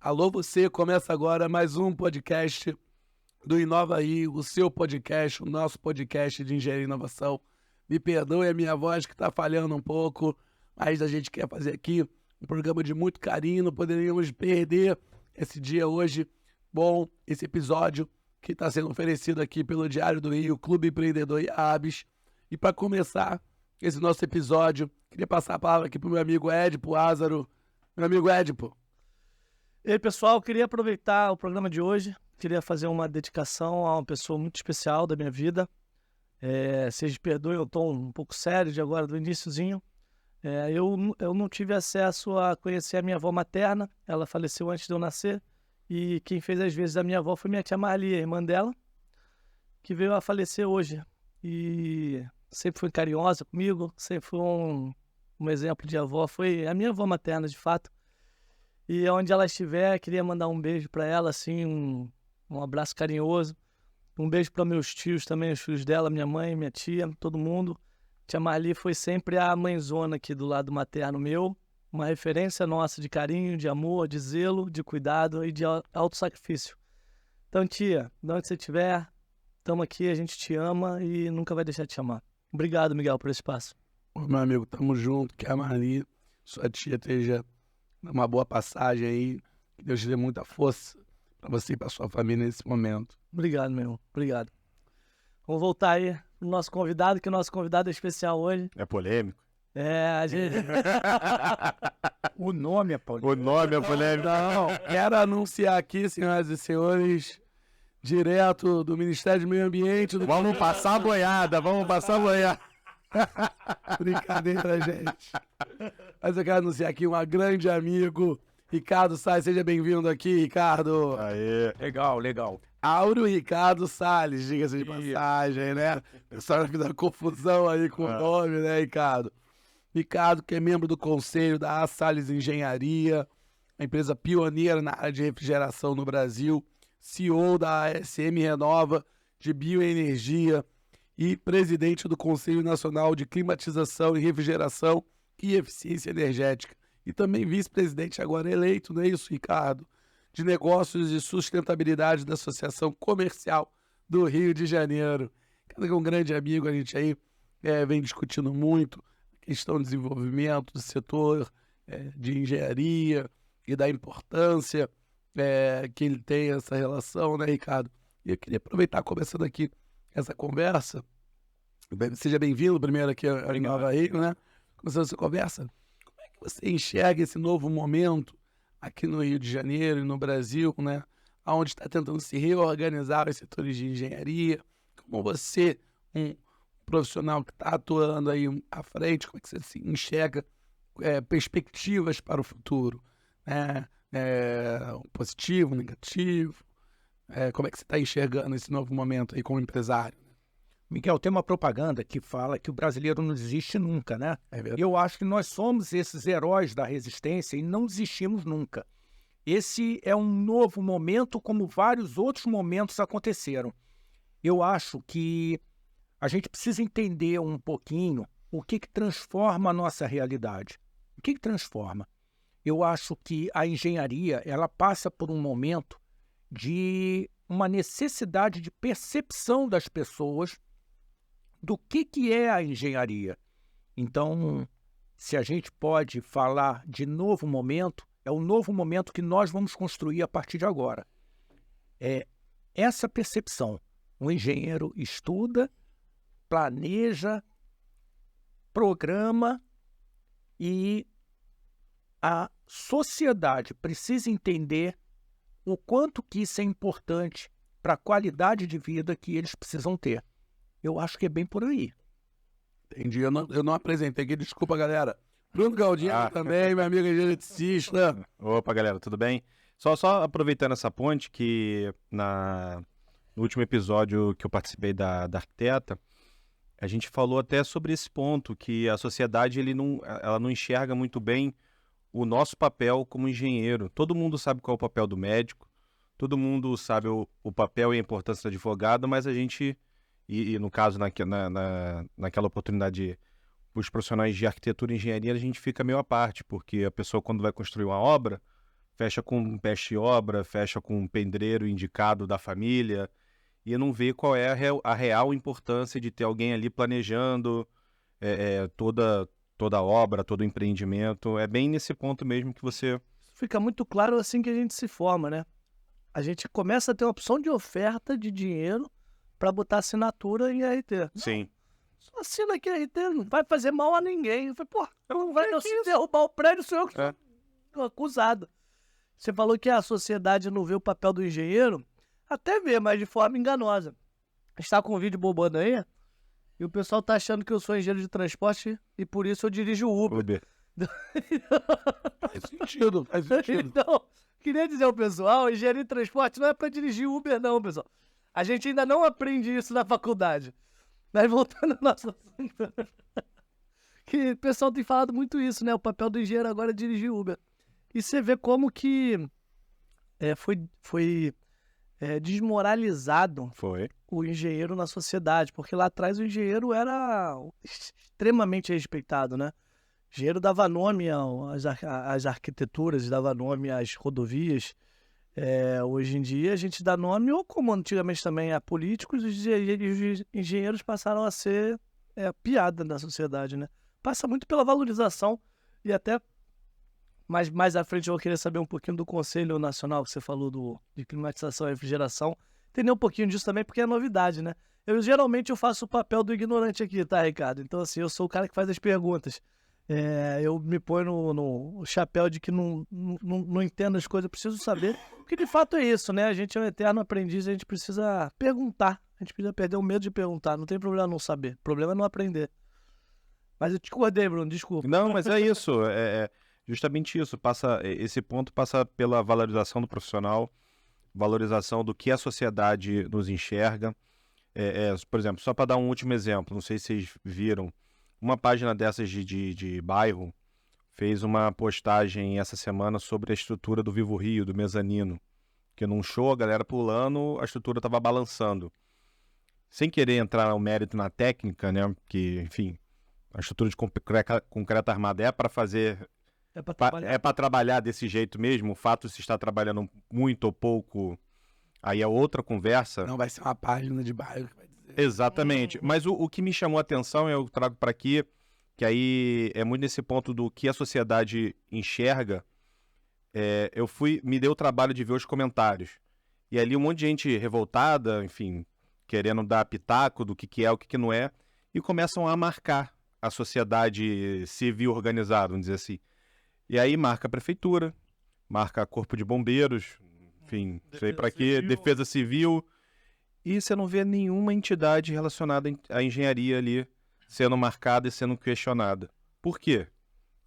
Alô você, começa agora mais um podcast do Inova aí, o seu podcast, o nosso podcast de engenharia e inovação. Me perdoe a minha voz que está falhando um pouco, mas a gente quer fazer aqui um programa de muito carinho, não poderíamos perder esse dia hoje. Bom, esse episódio que está sendo oferecido aqui pelo Diário do Rio, Clube Empreendedor e Abis. E para começar esse nosso episódio, queria passar a palavra aqui para o meu amigo Edipo Ázaro. Meu amigo Edipo. E aí, pessoal, queria aproveitar o programa de hoje, queria fazer uma dedicação a uma pessoa muito especial da minha vida. Vocês perdoem, eu estou um pouco sério de agora, do iniciozinho. Eu não tive acesso a conhecer a minha avó materna, ela faleceu antes de eu nascer, e quem fez as vezes da minha avó foi minha tia Marli, a irmã dela, que veio a falecer hoje. E sempre foi carinhosa comigo, sempre foi um exemplo de avó, foi a minha avó materna, de fato. E onde ela estiver, queria mandar um beijo para ela, assim, um abraço carinhoso. Um beijo para meus tios também, os filhos dela, minha mãe, minha tia, todo mundo. Tia Marli foi sempre a mãezona aqui do lado materno meu, uma referência nossa de carinho, de amor, de zelo, de cuidado e de autossacrifício. Então, tia, de onde você estiver, estamos aqui, a gente te ama e nunca vai deixar de te amar. Obrigado, Miguel, por esse espaço. Ô, meu amigo, tamo junto, que a Marli, sua tia, esteja uma boa passagem aí, que Deus te dê muita força para você e para sua família nesse momento. Obrigado, meu irmão. Obrigado. Vamos voltar aí pro nosso convidado, que o nosso convidado é especial hoje. É polêmico? A gente... O nome é polêmico. O nome é polêmico. Não, quero anunciar aqui, senhoras e senhores, direto do Ministério do Meio Ambiente. Vamos passar a boiada, vamos passar a boiada. Brincadeira, gente. Mas eu quero anunciar aqui um grande amigo, Ricardo Salles. Seja bem-vindo aqui, Ricardo. Aê. Legal. Auro Ricardo Salles, diga-se de passagem, né? O pessoal da confusão aí com o nome, né, Ricardo? Ricardo, que é membro do conselho da A Salles Engenharia, a empresa pioneira na área de refrigeração no Brasil, CEO da ASM Renova de Bioenergia e presidente do Conselho Nacional de Climatização e Refrigeração e Eficiência Energética. E também vice-presidente agora eleito, não é isso, Ricardo? De Negócios e Sustentabilidade da Associação Comercial do Rio de Janeiro. Cada um grande amigo, a gente aí vem discutindo muito a questão do desenvolvimento do setor de engenharia e da importância que ele tem essa relação, né, Ricardo? E eu queria aproveitar, começando aqui essa conversa. Seja bem-vindo primeiro aqui ao Inova Rio, né? Começando essa conversa. Como é que você enxerga esse novo momento aqui no Rio de Janeiro e no Brasil, né? Onde está tentando se reorganizar os setores de engenharia? Como você, um profissional que está atuando aí à frente, como é que você se enxerga perspectivas para o futuro? Positivo, negativo? Como é que você está enxergando esse novo momento aí como empresário? Miguel, tem uma propaganda que fala que o brasileiro não desiste nunca, né? É verdade. Eu acho que nós somos esses heróis da resistência e não desistimos nunca. Esse é um novo momento, como vários outros momentos aconteceram. Eu acho que a gente precisa entender um pouquinho o que transforma a nossa realidade. O que transforma? Eu acho que a engenharia, ela passa por um momento de uma necessidade de percepção das pessoas do que é a engenharia. Então, se a gente pode falar de novo momento, é o novo momento que nós vamos construir a partir de agora. É essa percepção. O engenheiro estuda, planeja, programa e a sociedade precisa entender o quanto que isso é importante para a qualidade de vida que eles precisam ter. Eu acho que é bem por aí. Entendi. Eu não apresentei aqui, desculpa, galera. Bruno Galdino também, meu amigo geneticista. Opa, galera, tudo bem? Só aproveitando essa ponte que no último episódio que eu participei da Arquiteta, a gente falou até sobre esse ponto, que a sociedade ela não enxerga muito bem o nosso papel como engenheiro. Todo mundo sabe qual é o papel do médico, todo mundo sabe o papel e a importância do advogado, mas a gente, e no caso naquela oportunidade, os profissionais de arquitetura e engenharia, a gente fica meio à parte, porque a pessoa quando vai construir uma obra, fecha com um mestre de obra, fecha com um pedreiro indicado da família, e não vê qual é a real importância de ter alguém ali planejando toda a obra, todo o empreendimento. É bem nesse ponto mesmo que você... Fica muito claro assim que a gente se forma, né? A gente começa a ter uma opção de oferta de dinheiro para botar assinatura em RT. Sim. Só assina aqui RT, não vai fazer mal a ninguém. Eu falei, pô, não vai não se derrubar o prédio, sou eu que sou acusado. Você falou que a sociedade não vê o papel do engenheiro, até vê, mas de forma enganosa. A gente tá com um vídeo bobando aí, e o pessoal tá achando que eu sou engenheiro de transporte e por isso eu dirijo Uber. Faz sentido, faz sentido. Então, queria dizer ao pessoal, engenharia de transporte não é para dirigir Uber não, pessoal. A gente ainda não aprende isso na faculdade. Mas voltando ao nosso assunto, que o pessoal tem falado muito isso, né? O papel do engenheiro agora é dirigir Uber. E você vê como que foi desmoralizado o engenheiro na sociedade, porque lá atrás o engenheiro era extremamente respeitado, né? O engenheiro dava nome às arquiteturas, dava nome às rodovias. Hoje em dia a gente dá nome, ou como antigamente também, a políticos, e os engenheiros passaram a ser piada na sociedade, né? Passa muito pela valorização e até mais à frente eu vou querer saber um pouquinho do Conselho Nacional que você falou de Climatização e Refrigeração. Entender um pouquinho disso também, porque é novidade, né? Geralmente eu faço o papel do ignorante aqui, tá, Ricardo? Então, assim, eu sou o cara que faz as perguntas. Eu me ponho no chapéu de que não entendo as coisas, eu preciso saber. Porque de fato é isso, né? A gente é um eterno aprendiz, a gente precisa perguntar. A gente precisa perder o medo de perguntar. Não tem problema não saber, o problema é não aprender. Mas eu te acordei, Bruno, desculpa. Não, mas é isso, justamente isso. Esse ponto passa pela valorização do profissional, valorização do que a sociedade nos enxerga. Por exemplo, só para dar um último exemplo, não sei se vocês viram, uma página dessas de bairro fez uma postagem essa semana sobre a estrutura do Vivo Rio, do mezanino, que num show a galera pulando, a estrutura estava balançando. Sem querer entrar no mérito na técnica, né, que, enfim, a estrutura de concreto armado é para fazer... É para trabalhar desse jeito mesmo. O fato de se estar trabalhando muito ou pouco, aí é outra conversa. Não vai ser uma página de bairro que vai dizer. Exatamente. Mas o que me chamou a atenção, eu trago para aqui, que aí é muito nesse ponto do que a sociedade enxerga. Me deu o trabalho de ver os comentários. E ali um monte de gente revoltada, enfim, querendo dar pitaco do que é, o que não é, e começam a marcar a sociedade civil organizada, vamos dizer assim. E aí marca a prefeitura, marca corpo de bombeiros, enfim, sei para quê, defesa civil, e você não vê nenhuma entidade relacionada à engenharia ali sendo marcada e sendo questionada. Por quê?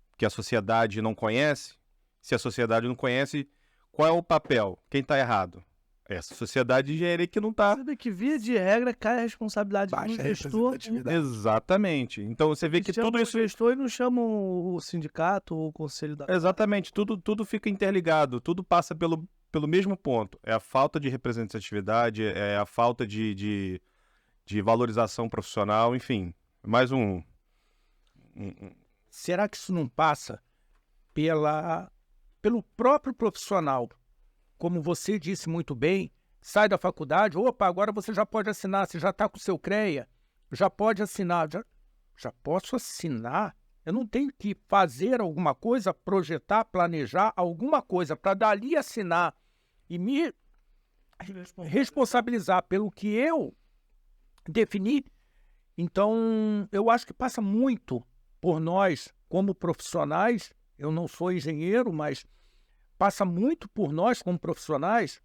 Porque a sociedade não conhece? Se a sociedade não conhece, qual é o papel? Quem está errado? Essa sociedade de engenharia que não está... Você vê que, via de regra, cai a responsabilidade do gestor. Exatamente. Então, você vê que tudo isso... o gestor e não chamam o sindicato ou o conselho da... Exatamente. Tudo fica interligado. Tudo passa pelo mesmo ponto. É a falta de representatividade, é a falta de valorização profissional, enfim. Mais um... Será que isso não passa pelo próprio profissional? Como você disse muito bem, sai da faculdade, opa, agora você já pode assinar, você já está com o seu CREA, já pode assinar. Já posso assinar? Eu não tenho que fazer alguma coisa, projetar, planejar alguma coisa para dali assinar e me responsabilizar pelo que eu defini. Então, eu acho que passa muito por nós como profissionais. Eu não sou engenheiro, mas passa muito por nós como profissionais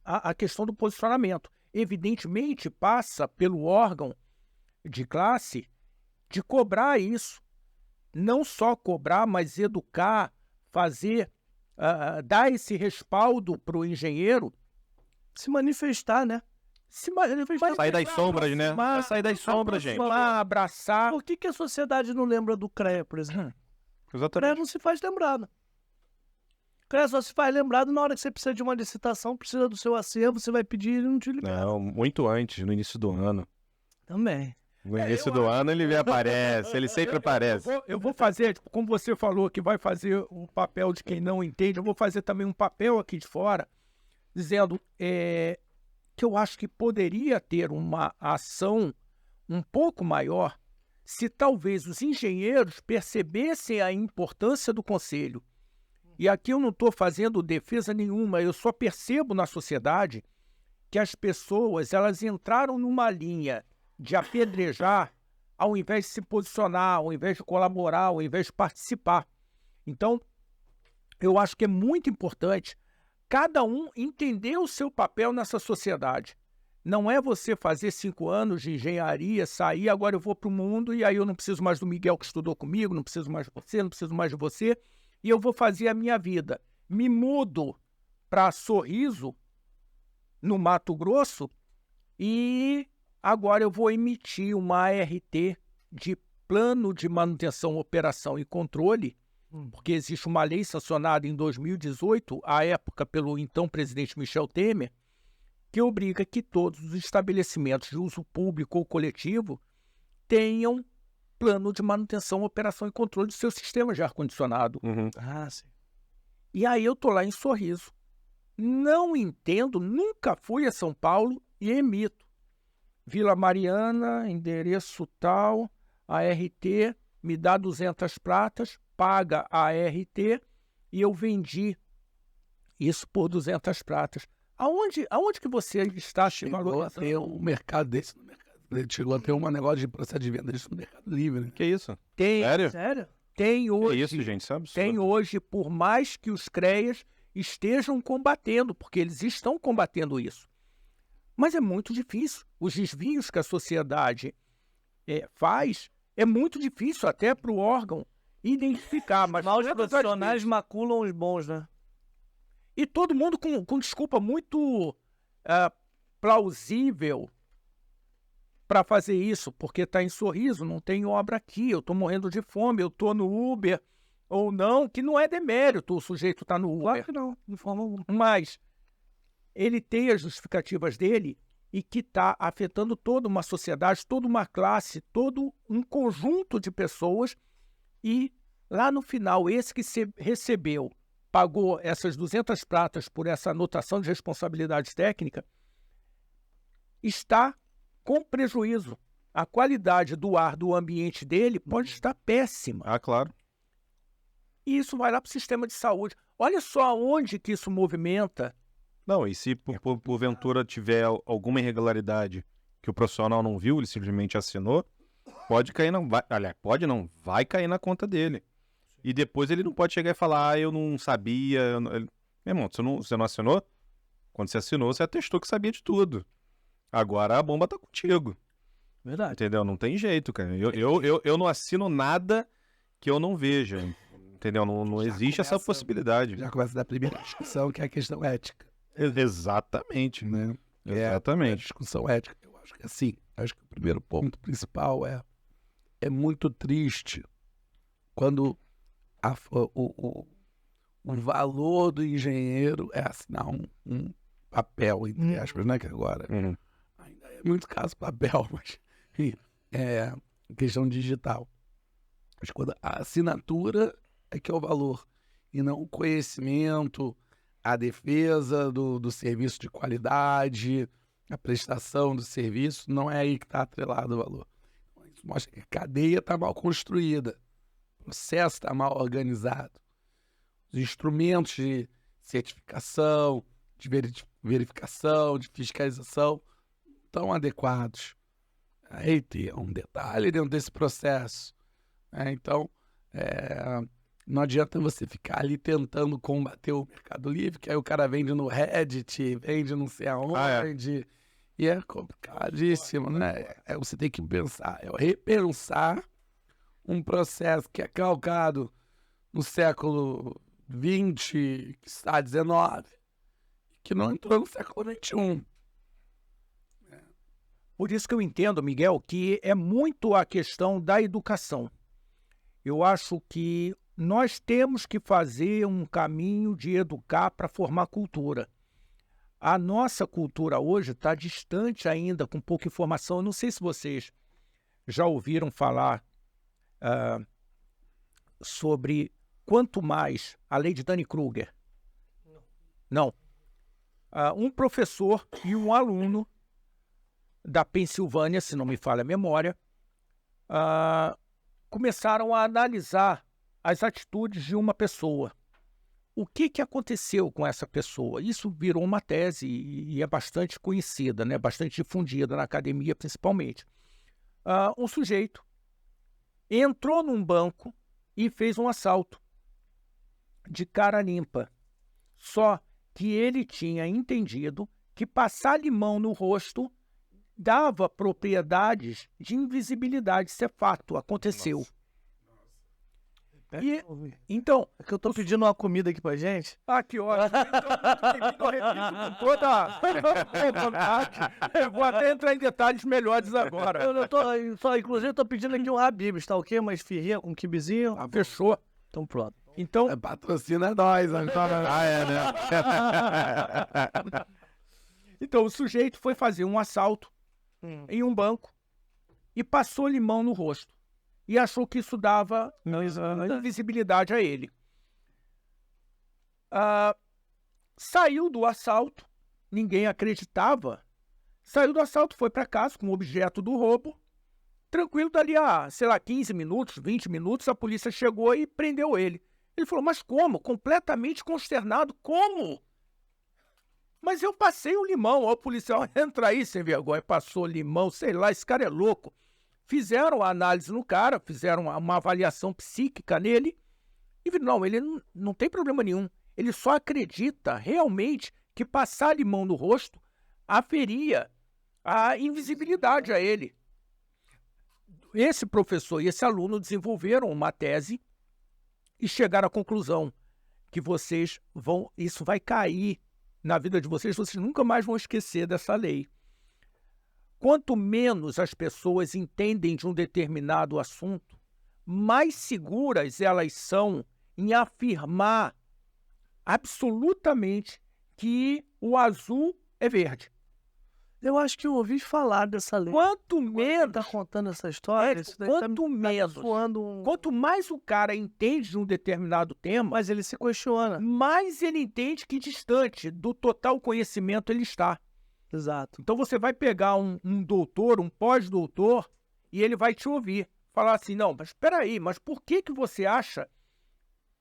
a questão do posicionamento. Evidentemente, passa pelo órgão de classe de cobrar isso. Não só cobrar, mas educar, fazer, dar esse respaldo para o engenheiro se manifestar, né? Se manifestar. Sair das sombras, né? Sair das sombras, gente. Abraçar. Por que a sociedade não lembra do CREA, por exemplo? Exatamente. O CREA não se faz lembrado. O CREA só se faz lembrado na hora que você precisa de uma licitação, precisa do seu acervo, você vai pedir e não te libera. Não, muito antes, no início do ano. Também. No início do ano ele aparece, ele sempre aparece. Eu vou fazer, tipo, como você falou, que vai fazer um papel de quem não entende, eu vou fazer também um papel aqui de fora, dizendo que eu acho que poderia ter uma ação um pouco maior se talvez os engenheiros percebessem a importância do conselho. E aqui eu não estou fazendo defesa nenhuma, eu só percebo na sociedade que as pessoas elas entraram numa linha de apedrejar ao invés de se posicionar, ao invés de colaborar, ao invés de participar. Então, eu acho que é muito importante cada um entender o seu papel nessa sociedade. Não é você fazer 5 anos de engenharia, sair, agora eu vou para o mundo e aí eu não preciso mais do Miguel que estudou comigo, não preciso mais de você, não preciso mais de você, e eu vou fazer a minha vida. Me mudo para Sorriso, no Mato Grosso, e agora eu vou emitir uma ART de Plano de Manutenção, Operação e Controle, porque existe uma lei sancionada em 2018, à época pelo então presidente Michel Temer, que obriga que todos os estabelecimentos de uso público ou coletivo tenham plano de manutenção, operação e controle do seu sistema de ar-condicionado. Ah, sim. E aí eu estou lá em Sorriso. Não entendo, nunca fui a São Paulo e emito. Vila Mariana, endereço tal, ART, me dá 200 pratas, paga a ART e eu vendi isso por 200 pratas. Aonde que você está Chegou a ter um mercado desse no mercado. Chegou a ter um negócio de processo de venda disso no Mercado Livre. Né? Que isso? Tem, Sério? Sério? tem hoje. Que isso, gente? Sabe? Tem hoje, por mais que os CREAs estejam combatendo, porque eles estão combatendo isso. Mas é muito difícil. Os desvios que a sociedade faz, é muito difícil até para o órgão identificar. Mas Maus profissionais maculam os bons, né? E todo mundo com desculpa muito plausível para fazer isso, porque está em Sorriso, não tem obra aqui, eu estou morrendo de fome, eu estou no Uber, ou não, que não é demérito o sujeito estar no Uber. Claro que não, de forma alguma. Mas ele tem as justificativas dele e que está afetando toda uma sociedade, toda uma classe, todo um conjunto de pessoas e lá no final, esse que recebeu, pagou essas 200 pratas por essa anotação de responsabilidade técnica, está com prejuízo. A qualidade do ar do ambiente dele pode estar péssima. Ah, claro. E isso vai lá para o sistema de saúde. Olha só onde que isso movimenta. Não, e se porventura tiver alguma irregularidade que o profissional não viu, ele simplesmente assinou, pode cair vai cair na conta dele. E depois ele não pode chegar e falar, eu não sabia. Meu irmão, você não assinou? Quando você assinou, você atestou que sabia de tudo. Agora a bomba tá contigo. Verdade. Entendeu? Não tem jeito, cara. Eu não assino nada que eu não veja. Entendeu? Não existe essa possibilidade. Já começa da primeira discussão, que é a questão ética. Exatamente. Né? A Exatamente. discussão ética. Eu acho que assim, acho que o primeiro ponto principal é muito triste quando o valor do engenheiro é assinar um papel, entre aspas, né? Que agora ainda é muito caso papel, mas é questão digital. Mas quando a assinatura é que é o valor, e não o conhecimento, a defesa do serviço de qualidade, a prestação do serviço, não é aí que está atrelado o valor. Isso mostra que a cadeia está mal construída. O processo está mal organizado. Os instrumentos de certificação, de verificação, de fiscalização estão adequados. Aí tem um detalhe dentro desse processo. Então, não adianta você ficar ali tentando combater o Mercado Livre, que aí o cara vende no Reddit, vende não sei aonde, e é complicadíssimo, né? Você tem que pensar, repensar um processo que é calcado no século XX, que está XIX, que não entrou no século XXI. Por isso que eu entendo, Miguel, que é muito a questão da educação. Eu acho que nós temos que fazer um caminho de educar para formar cultura. A nossa cultura hoje está distante ainda, com pouca informação. Eu não sei se vocês já ouviram falar sobre quanto mais a lei de Dunning-Kruger? Não. Um professor e um aluno da Pensilvânia, se não me falha a memória, começaram a analisar as atitudes de uma pessoa. O que aconteceu com essa pessoa? Isso virou uma tese e é bastante conhecida, né? Bastante difundida na academia, principalmente. Um sujeito entrou num banco e fez um assalto de cara limpa. Só que ele tinha entendido que passar limão no rosto dava propriedades de invisibilidade. Isso é fato, aconteceu. E, então, é que eu tô pedindo uma comida aqui pra gente. Que ótimo. Então, eu repito com toda vontade. Eu vou até entrar em detalhes melhores agora. Inclusive, eu tô pedindo aqui um Habib's, tá ok? Uma esfirrinha com um quibezinho. Fechou. Então, pronto. Então, Patrocina nós agora. Né? Então, o sujeito foi fazer um assalto em um banco e passou limão no rosto. E achou que isso dava visibilidade a ele. Saiu do assalto, ninguém acreditava. Saiu do assalto, foi para casa com o objeto do roubo. Tranquilo, dali a, 15 minutos, 20 minutos, a polícia chegou e prendeu ele. Ele falou, mas como? Completamente consternado. Como? Mas eu passei o limão. Ó, o policial, entra aí sem vergonha, passou limão, sei lá, esse cara é louco. Fizeram a análise no cara, fizeram uma avaliação psíquica nele e viram, não, ele não tem problema nenhum. Ele só acredita realmente que passar limão no rosto aferia a invisibilidade a ele. Esse professor e esse aluno desenvolveram uma tese e chegaram à conclusão que isso vai cair na vida de vocês nunca mais vão esquecer dessa lei. Quanto menos as pessoas entendem de um determinado assunto, mais seguras elas são em afirmar absolutamente que o azul é verde. Eu acho que eu ouvi falar dessa lei. Quanto menos tá contando essa história, quanto mais o cara entende de um determinado tema, mas ele se questiona, mais ele entende que distante do total conhecimento ele está. Exato. Então você vai pegar um doutor, um pós-doutor, e ele vai te ouvir. Falar assim, não, mas espera aí, mas por que você acha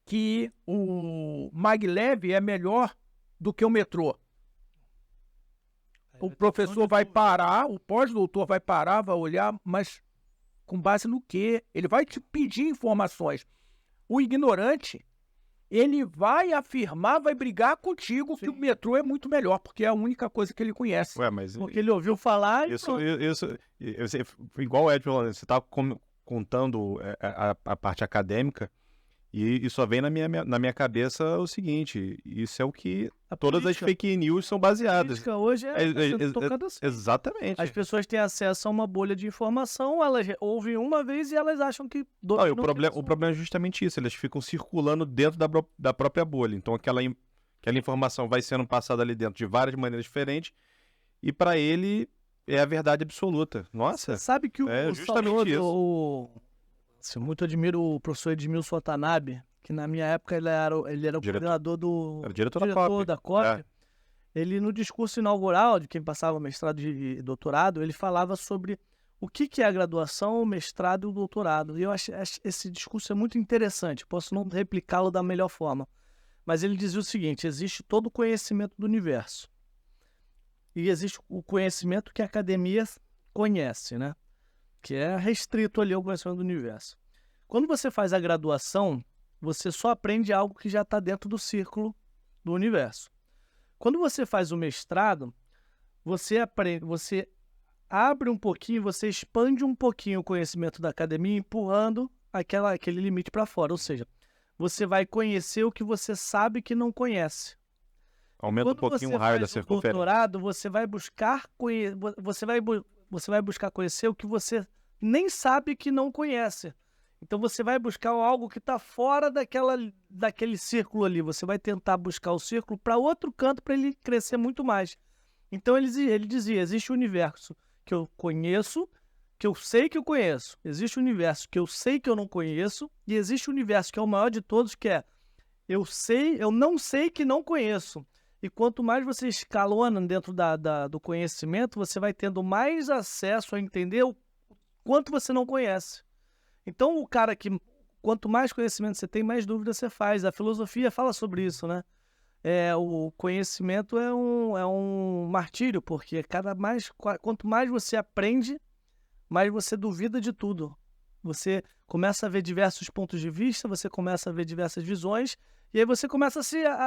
que o maglev é melhor do que o metrô? O professor vai parar, o pós-doutor vai parar, vai olhar, mas com base no quê? Ele vai te pedir informações. O ignorante, ele vai afirmar, vai brigar contigo que o metrô é muito melhor, porque é a única coisa que ele conhece. Ué, mas porque ele ouviu falar e isso igual o Ed falou, você está contando a parte acadêmica e só vem na minha cabeça o seguinte, isso é o que todas as fake news são baseadas. A hoje assim. Exatamente. As pessoas têm acesso a uma bolha de informação, elas ouvem uma vez e elas acham que... o problema é justamente isso, elas ficam circulando dentro da própria bolha. Então aquela informação vai sendo passada ali dentro de várias maneiras diferentes e para ele é a verdade absoluta. Nossa, sabe que justamente isso. Eu muito admiro o professor Edmilson Watanabe, que na minha época ele era o coordenador diretor da COP. Ele, no discurso inaugural de quem passava mestrado e doutorado, ele falava sobre o que é a graduação, o mestrado e o doutorado. E eu acho esse discurso é muito interessante, posso não replicá-lo da melhor forma. Mas ele dizia o seguinte, existe todo o conhecimento do universo. E existe o conhecimento que a academia conhece, né? Que é restrito ali ao conhecimento do universo. Quando você faz a graduação, você só aprende algo que já está dentro do círculo do universo. Quando você faz o mestrado, você abre um pouquinho, você expande um pouquinho o conhecimento da academia, empurrando aquele limite para fora. Ou seja, você vai conhecer o que você sabe que não conhece. Aumenta um pouquinho o raio da circunferência. Doutorado, você vai buscar conhecer o que você nem sabe que não conhece. Então você vai buscar algo que está fora daquele círculo ali. Você vai tentar buscar o círculo para outro canto para ele crescer muito mais. Então ele dizia, existe um universo que eu conheço que eu sei que eu conheço. Existe um universo que eu sei que eu não conheço. E existe um universo que é o maior de todos, que é eu não sei que não conheço. E quanto mais você escalona dentro do conhecimento, você vai tendo mais acesso a entender o quanto você não conhece. Então, o cara que... Quanto mais conhecimento você tem, mais dúvida você faz. A filosofia fala sobre isso, né? O conhecimento é um martírio, porque quanto mais você aprende, mais você duvida de tudo. Você começa a ver diversos pontos de vista, você começa a ver diversas visões, e aí você começa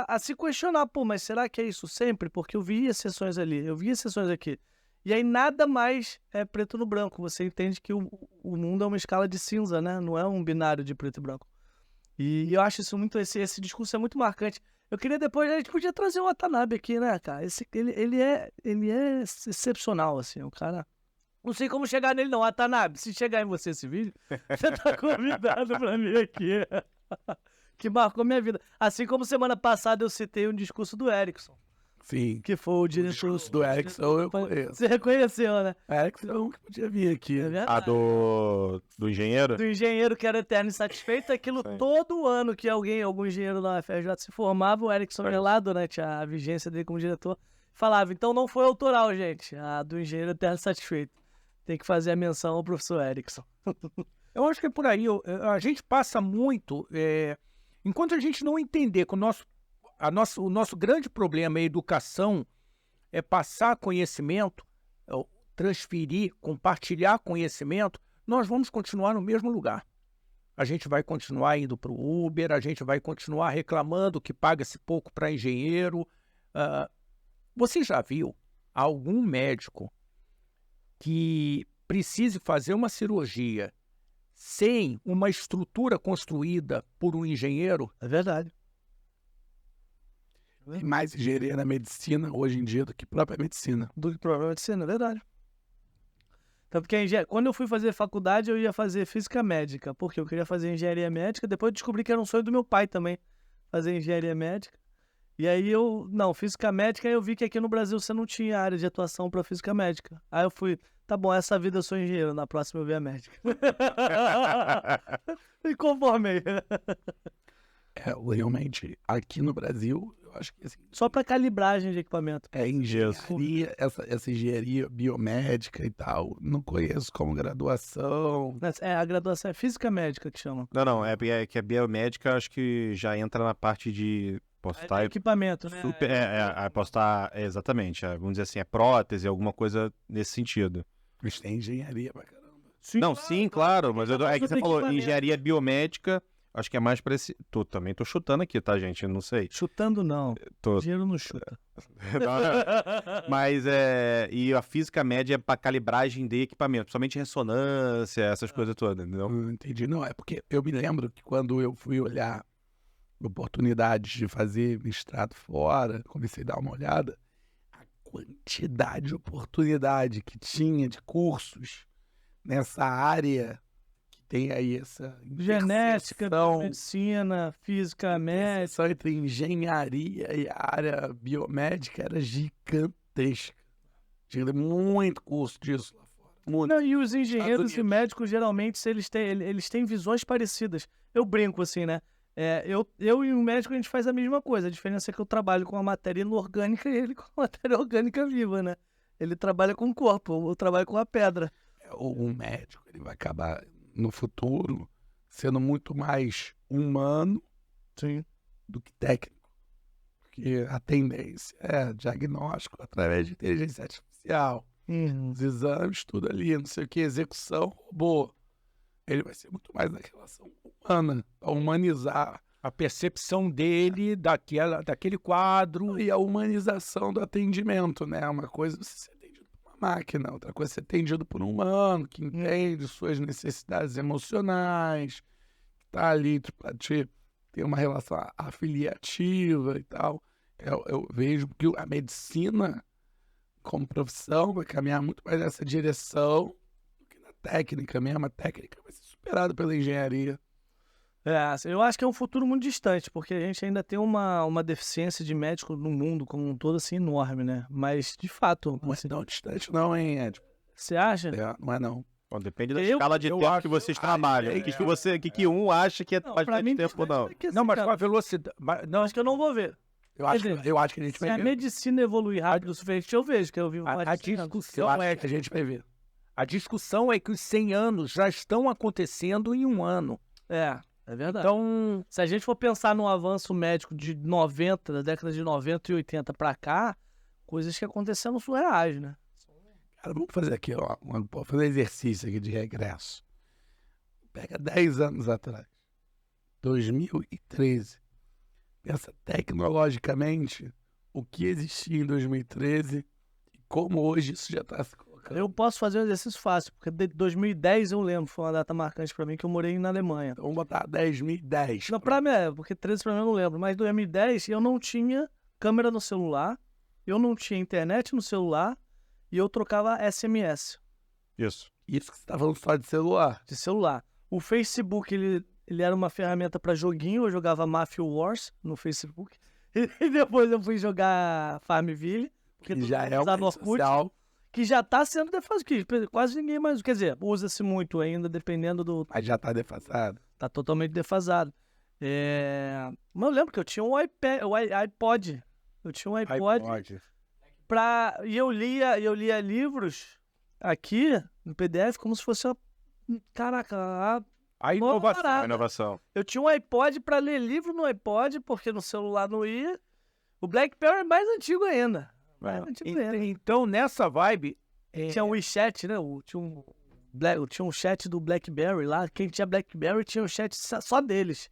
a se questionar, pô, mas será que é isso sempre? Porque eu vi exceções ali, eu vi exceções aqui. E aí nada mais é preto no branco. Você entende que o mundo é uma escala de cinza, né? Não é um binário de preto e branco. E eu acho isso muito... Esse discurso é muito marcante. Eu queria depois... A gente podia trazer o Watanabe aqui, né, cara? Ele é excepcional, assim. O cara... Não sei como chegar nele, não. Watanabe, se chegar em você esse vídeo, você tá convidado pra mim aqui. Que marcou minha vida. Assim como semana passada eu citei um discurso do Erickson. Sim. Que foi o diretor... discurso do Erickson eu conheço. Você reconheceu, né? Erickson é um que podia vir aqui. É né? verdade. Do engenheiro? Do engenheiro que era eterno insatisfeito, aquilo Sim. todo ano que algum engenheiro na UFRJ se formava, o Erickson ia lá durante a vigência dele como diretor, falava, então não foi autoral, gente, a do engenheiro eterno insatisfeito. Tem que fazer a menção ao professor Erickson. Eu acho que é por aí. A gente passa muito... enquanto a gente não entender que o nosso grande problema é a educação, é passar conhecimento, transferir, compartilhar conhecimento, nós vamos continuar no mesmo lugar. A gente vai continuar indo para o Uber, a gente vai continuar reclamando que paga-se pouco para engenheiro. Você já viu algum médico que precise fazer uma cirurgia sem uma estrutura construída por um engenheiro? É verdade. Tem mais engenharia na medicina hoje em dia do que própria medicina. Do que provavelmente sendo, é verdade. Tanto que quando eu fui fazer faculdade, eu ia fazer física médica, porque eu queria fazer engenharia médica, depois eu descobri que era um sonho do meu pai também, fazer engenharia médica. E aí física médica, eu vi que aqui no Brasil você não tinha área de atuação para física médica. Aí eu fui, tá bom, essa vida eu sou engenheiro, na próxima eu vi a médica. Me conformei. Realmente, aqui no Brasil, eu acho que assim, Só para calibragem de equipamento. engenharia, essa engenharia biomédica e tal, não conheço como graduação. A graduação é física médica que chama. Não, é que a biomédica acho que já entra na parte de postar... Equipamento, né? Postar, exatamente, vamos dizer assim, é prótese, alguma coisa nesse sentido. Mas tem engenharia pra caramba. Sim, claro, mas é que você falou equipamento. engenharia biomédica, acho que é mais pra esse... Também tô chutando aqui, tá, gente? Eu não sei. Chutando não. Tô... Dinheiro não chuta. Mas e a física média é pra calibragem de equipamento, principalmente ressonância, essas coisas todas, entendeu? Não entendi, não. É porque eu me lembro que quando eu fui olhar oportunidades de fazer mestrado fora, comecei a dar uma olhada, a quantidade de oportunidade que tinha de cursos nessa área que tem aí essa Genética, interseção, medicina, física médica. interseção entre engenharia e a área biomédica era gigantesca. Tinha muito curso disso lá fora. Muito. Não, e os engenheiros Estados e Unidos. médicos, geralmente, eles têm visões parecidas. Eu brinco assim, né? Eu e o médico, a gente faz a mesma coisa. A diferença é que eu trabalho com a matéria inorgânica e ele com a matéria orgânica viva, né? Ele trabalha com o corpo, eu trabalho com a pedra. O médico ele vai acabar, no futuro, sendo muito mais humano do que técnico. Porque a tendência é diagnóstico através de inteligência artificial, os exames, tudo ali, não sei o que, execução, robô. Ele vai ser muito mais na relação humana, a humanizar A percepção dele daquele quadro. e a humanização do atendimento, né? Uma coisa é você ser atendido por uma máquina, outra coisa é ser atendido por um humano que entende suas necessidades emocionais, que tá ali para te ter uma relação afiliativa e tal. Eu vejo que a medicina, como profissão, vai caminhar muito mais nessa direção do que na técnica mesmo. A técnica vai ser superada pela engenharia. Eu acho que é um futuro muito distante, porque a gente ainda tem uma deficiência de médico no mundo como um todo, assim, enorme, né? Mas, de fato, Não é assim, tão distante não, hein, Ed? você acha? Não é não. Bom, depende da Eu- escala de eu tempo acho- que vocês trabalham. O que um acha que é Não, pra bastante mim, tempo, não. é que assim, Não, mas com cara, a velocidade... Não, acho que eu não vou ver. Eu acho, Quer dizer, eu acho que a gente Se a vai ver. medicina evoluir rápido o suficiente, eu vejo, que eu vivo mais a de 100 anos. Eu discussão acho que a gente vai ver. A discussão é que os 100 anos já estão acontecendo em um ano. É verdade. Então, Se a gente for pensar no avanço médico de 90, da década de 90 e 80 pra cá, coisas que aconteceram surreais, né? Cara, vamos fazer aqui, ó. Vou fazer um exercício aqui de regresso. Pega 10 anos atrás. 2013. Pensa tecnologicamente o que existia em 2013 e como hoje isso já está se colocando. Eu posso fazer um exercício fácil, porque de 2010 eu lembro, foi uma data marcante pra mim, que eu morei na Alemanha. Então, vamos botar 2010. Não, pra mim porque 13 pra mim eu não lembro, mas 2010 eu não tinha câmera no celular, eu não tinha internet no celular e eu trocava SMS Isso. Isso que você está falando só de celular. de celular. O Facebook, ele era uma ferramenta pra joguinho, eu jogava Mafia Wars no Facebook. E depois eu fui jogar Farmville, porque Que todo já mundo é uma usava rede Orkut, social, que já tá sendo defasado, que quase ninguém mais, quer dizer, usa-se muito ainda, dependendo do... mas já está defasado. Tá totalmente defasado. Mas eu lembro que eu tinha um iPod. Eu tinha um iPod. E eu lia livros aqui no PDF como se fosse uma... Caraca, a nova inovação. parada. A inovação. Eu tinha um iPod pra ler livro no iPod, porque no celular não ia. O BlackBerry é mais antigo ainda. Mais antigo ainda. Então, nessa vibe... Tinha o WeChat, né? Tinha um chat do BlackBerry lá. Quem tinha BlackBerry tinha um chat só deles.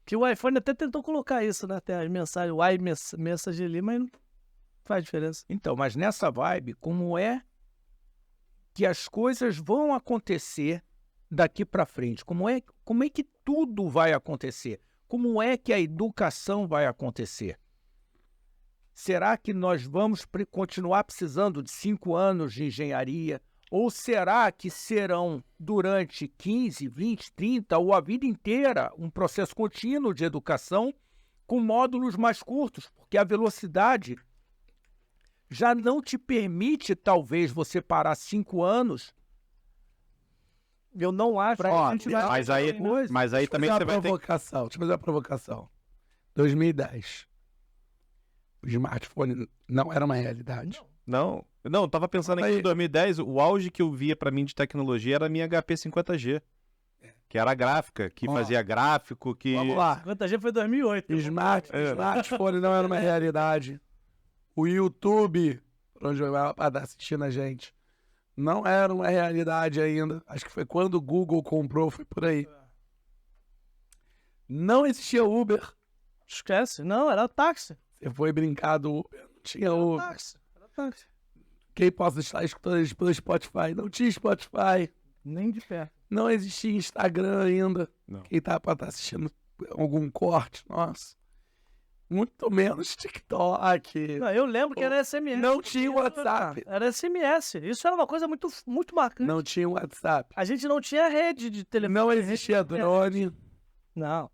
Que o iPhone até tentou colocar isso, né? Tem as mensagens, o iMessage ali, mas não faz diferença. Então, mas nessa vibe, como é que as coisas vão acontecer daqui para frente? Como é que tudo vai acontecer? Como é que a educação vai acontecer? Será que nós vamos continuar precisando de 5 anos de engenharia? Ou será que serão, durante 15, 20, 30 ou a vida inteira, um processo contínuo de educação com módulos mais curtos? Porque a velocidade já não te permite, talvez, você parar 5 anos. Eu não acho que Ó, a gente vai... Mas aí também Deixa eu você vai ter... Deixa eu fazer uma provocação. 2010. O smartphone não era uma realidade. Não, eu tava pensando aqui Aí. em 2010, o auge que eu via pra mim de tecnologia era a minha HP 50G. Que era gráfica, que Ó. fazia gráfico, que... Vamos lá. 50G foi 2008. Smartphone não era uma realidade. O YouTube, pra onde vai estar assistindo a gente, não era uma realidade ainda. Acho que foi quando o Google comprou, foi por aí. Não existia Uber. Esquece. Não, era táxi. Você foi brincar do Uber, não tinha Uber. Era táxi. Quem possa estar escutando isso pelo Spotify? Não tinha Spotify. Nem de pé. Não existia Instagram ainda. Não. Quem tá pra estar assistindo algum corte, nossa. Muito menos TikTok. Não, eu lembro que era SMS. Não tinha WhatsApp. Era SMS. Isso era uma coisa muito, muito marcante. Não tinha WhatsApp. A gente não tinha rede de telefone. Não existia drone. Não.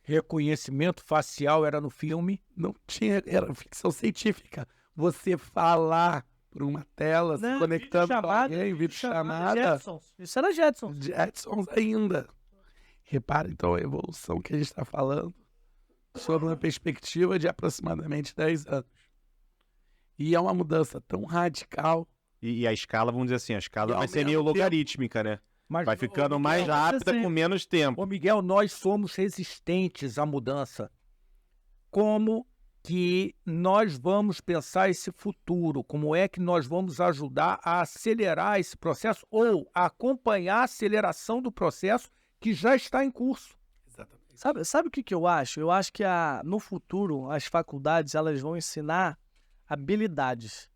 Reconhecimento facial era no filme. Não tinha. Era ficção científica. Você falar por uma tela, se Né? conectando com Videochamada, alguém, videochamada. Jetsons. Isso era Jetsons. Jetsons ainda. Repara, então, a evolução que a gente está falando sobre uma perspectiva de aproximadamente 10 anos. E é uma mudança tão radical. E a escala, vamos dizer assim, a escala E vai ao ser meio mesmo tempo- logarítmica, né? Mas, Vai ficando ô, mais Miguel, rápida assim. com menos tempo. Ô, Miguel, nós somos resistentes à mudança. Como que nós vamos pensar esse futuro? Como é que nós vamos ajudar a acelerar esse processo ou a acompanhar a aceleração do processo que já está em curso? Exatamente. Sabe o que eu acho? Eu acho que no futuro as faculdades elas vão ensinar habilidades.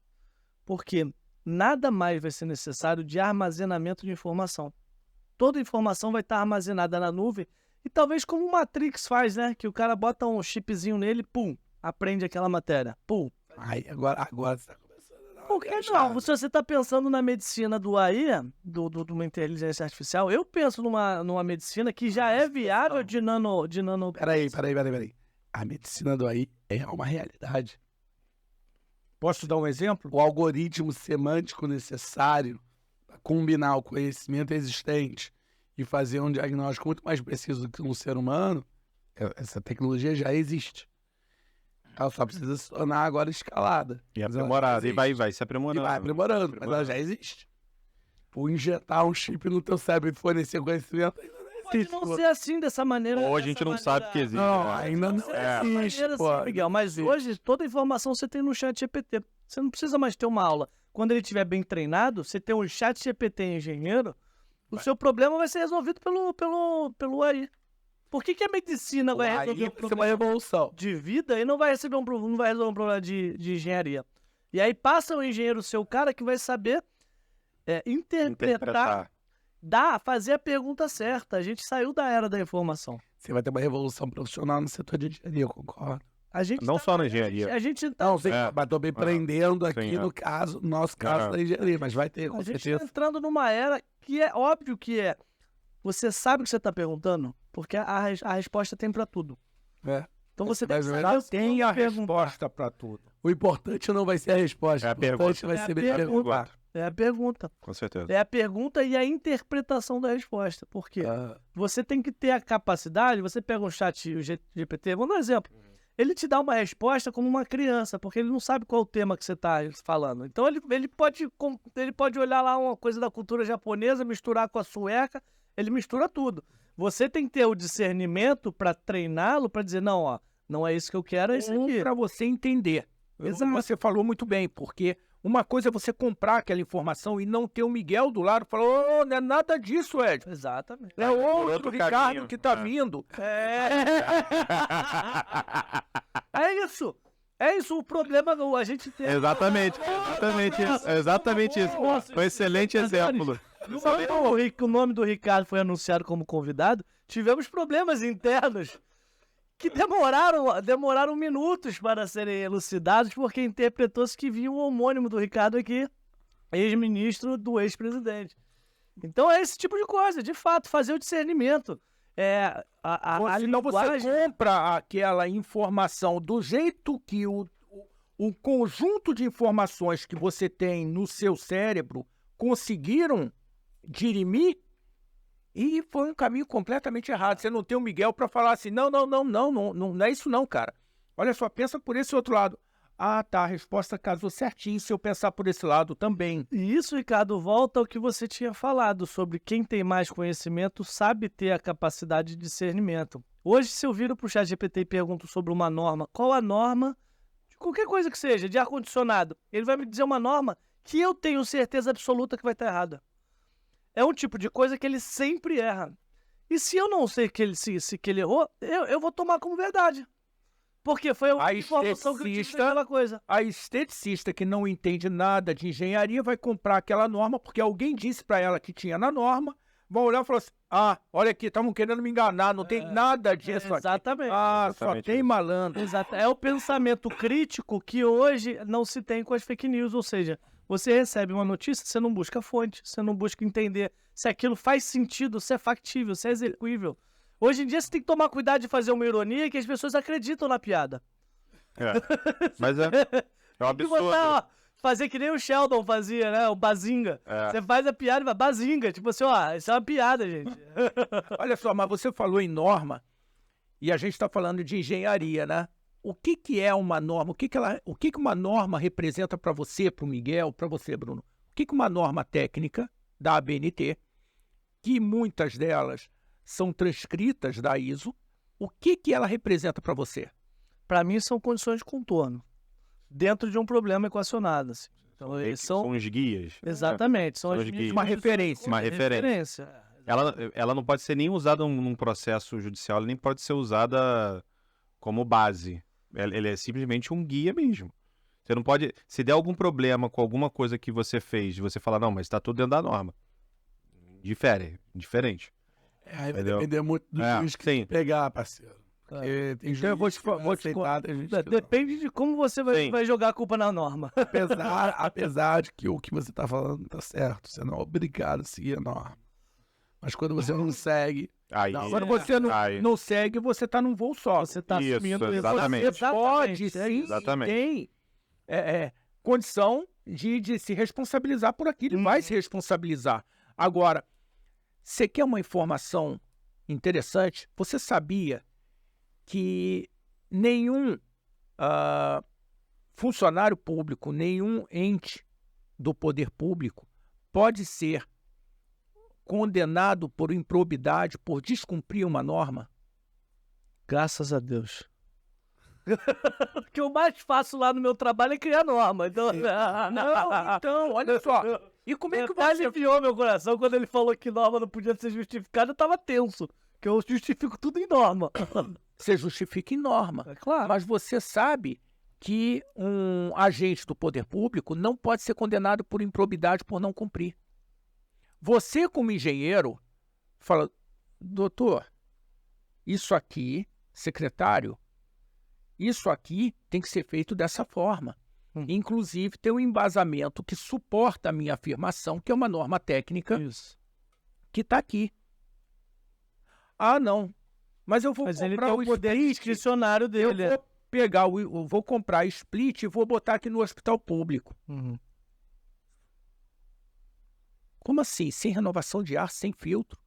Porque nada mais vai ser necessário de armazenamento de informação. Toda informação vai estar armazenada na nuvem e talvez como o Matrix faz, né? Que o cara bota um chipzinho nele, pum, aprende aquela matéria. Pum. Aí, agora você está começando a dar uma Por que viajada. não? Se você está pensando na medicina do AI, de uma inteligência artificial, eu penso numa medicina que já é viável de nano... Peraí. A medicina do AI é uma realidade. Posso dar um exemplo? O algoritmo semântico necessário pra combinar o conhecimento existente e fazer um diagnóstico muito mais preciso do que um ser humano, essa tecnologia já existe. Ela só precisa se tornar agora escalada. E Mas ela já aprimorado. E existe. vai se aprimorando. E vai aprimorando, mas ela já existe. Por injetar um chip no teu cérebro e fornecer conhecimento, ainda não Pode existe. não pô. ser assim, dessa maneira. Hoje a dessa gente não maneira- sabe que existe. Não, né? ainda não Dessa maneira, existe, assim, pô. Miguel, mas hoje toda informação você tem no chat GPT. Você não precisa mais ter uma aula. Quando ele estiver bem treinado, você tem um chat GPT engenheiro, o seu problema vai ser resolvido pelo AI. Por que a medicina vai resolver Aí um vai ser uma problema revolução. de vida e não vai resolver um problema de engenharia? E aí passa o engenheiro, seu cara, que vai saber interpretar, fazer a pergunta certa. A gente saiu da era da informação. Você vai ter uma revolução profissional no setor de engenharia, eu concordo. A gente Não só na engenharia. A gente tá, Não, sei, É. mas tô me prendendo aqui Sim, no caso, no nosso caso É. da engenharia, mas vai ter, com a gente tá certeza. entrando numa era que é óbvio que é. Você sabe o que você está perguntando? Porque a resposta tem para tudo. É. Então você tem que Mas saber Tem a como perguntar. resposta para tudo. O importante não vai ser a resposta, É a o importante pergunta. vai É a ser pergunta. perguntar. É a pergunta. Com certeza. É a pergunta e a interpretação da resposta. Por quê? Ah, Você tem que ter a capacidade, você pega um chat o GPT, vamos dar um exemplo. Ele te dá uma resposta como uma criança, porque ele não sabe qual é o tema que você está falando. Então ele pode olhar lá uma coisa da cultura japonesa, misturar com a sueca, ele mistura tudo. Você tem que ter o discernimento para treiná-lo, para dizer, não, ó, não é isso que eu quero, é isso aqui. Para você entender. Exato. Você falou muito bem, porque uma coisa é você comprar aquela informação e não ter o Miguel do lado e falar, ô, não é nada disso, Ed. Exatamente. É outro outro Ricardo caminho. que tá É. vindo. É isso. É isso, o problema a gente tem. Exatamente isso. Exatamente isso. Nossa, Um excelente exemplo. Quando o nome do Ricardo foi anunciado como convidado, tivemos problemas internos que demoraram minutos para serem elucidados, porque interpretou-se que vinha um homônimo do Ricardo aqui, ex-ministro do ex-presidente. Então é esse tipo de coisa, de fato, fazer o discernimento. Senão você compra aquela informação do jeito que o conjunto de informações que você tem no seu cérebro conseguiram dirimir e foi um caminho completamente errado. Você não tem o Miguel para falar assim, não é isso não, cara. Olha só, pensa por esse outro lado. Ah, tá, a resposta casou certinho se eu pensar por esse lado também. E isso, Ricardo, volta ao que você tinha falado sobre quem tem mais conhecimento sabe ter a capacidade de discernimento. Hoje, se eu viro para o ChatGPT e pergunto sobre uma norma, qual a norma, de qualquer coisa que seja, de ar-condicionado, ele vai me dizer uma norma que eu tenho certeza absoluta que vai estar errada. É um tipo de coisa que ele sempre erra. E se eu não sei que ele errou, eu vou tomar como verdade. Porque foi a informação que eu tive daquela coisa. A esteticista que não entende nada de engenharia vai comprar aquela norma porque alguém disse para ela que tinha na norma, vão olhar e falar assim, ah, olha aqui, estavam querendo me enganar, não tem nada disso aqui. Exatamente. Ah, Exatamente só tem isso. malandro. Exato. É o pensamento crítico que hoje não se tem com as fake news, ou seja, você recebe uma notícia, você não busca fonte, você não busca entender se aquilo faz sentido, se é factível, se é execuível. Hoje em dia você tem que tomar cuidado de fazer uma ironia que as pessoas acreditam na piada. É. Mas é um Tem que absurdo. botar, ó, fazer que nem o Sheldon fazia, né? O Bazinga. É. Você faz a piada e vai, Bazinga. Tipo assim, ó, isso é uma piada, gente. Olha só, mas você falou em norma e a gente está falando de engenharia, né? O que é uma norma? O que uma norma representa para você, para o Miguel, para você, Bruno? O que uma norma técnica da ABNT, que muitas delas são transcritas da ISO, o que ela representa para você? Para mim, são condições de contorno dentro de um problema equacionado. Assim. Então, Meio eles que são... são os guias. Exatamente. São São as os minhas guias. Uma condições referência. Uma de referência. Ela não pode ser nem usada num processo judicial, ela nem pode ser usada como base. Ele é simplesmente um guia mesmo. Você não pode... Se der algum problema com alguma coisa que você fez, você fala, não, mas está tudo dentro da norma. Diferente. Aí vai Entendeu? depender muito do juiz que sim. pegar, parceiro. Porque tem Então eu vou juiz te que vai vou te aceitar, tem gente que não. Depende de como você Sim. vai jogar a culpa na norma. Apesar de que o que você tá falando tá certo, você não é obrigado a seguir a norma. Mas quando você não segue, Aí, Não, Quando você Aí. não segue, você está num voo só. Você tá Isso, assumindo... exatamente. Você pode, é sim, isso. Exatamente. tem condição de se responsabilizar por aquilo, ele vai se responsabilizar. Agora, você quer uma informação interessante? Você sabia que nenhum funcionário público, nenhum ente do poder público pode ser condenado por improbidade, por descumprir uma norma? Graças a Deus. O que eu mais faço lá no meu trabalho é criar norma. Então, Não, então, olha só. E como é que até você... aliviou meu coração quando ele falou que norma não podia ser justificada, eu tava tenso. Que eu justifico tudo em norma. Você justifica em norma. É claro. Mas você sabe que um agente do poder público não pode ser condenado por improbidade por não cumprir. Você, como engenheiro, fala, doutor, isso aqui, secretário, isso aqui tem que ser feito dessa forma. Inclusive, tem um embasamento que suporta a minha afirmação, que é uma norma técnica Isso. que está aqui. Ah, não. Mas eu vou Mas ele comprar tem o poder split. discricionário Eu dele. vou pegar eu vou comprar split e vou botar aqui no hospital público. Uhum. Como assim? Sem renovação de ar, sem filtro.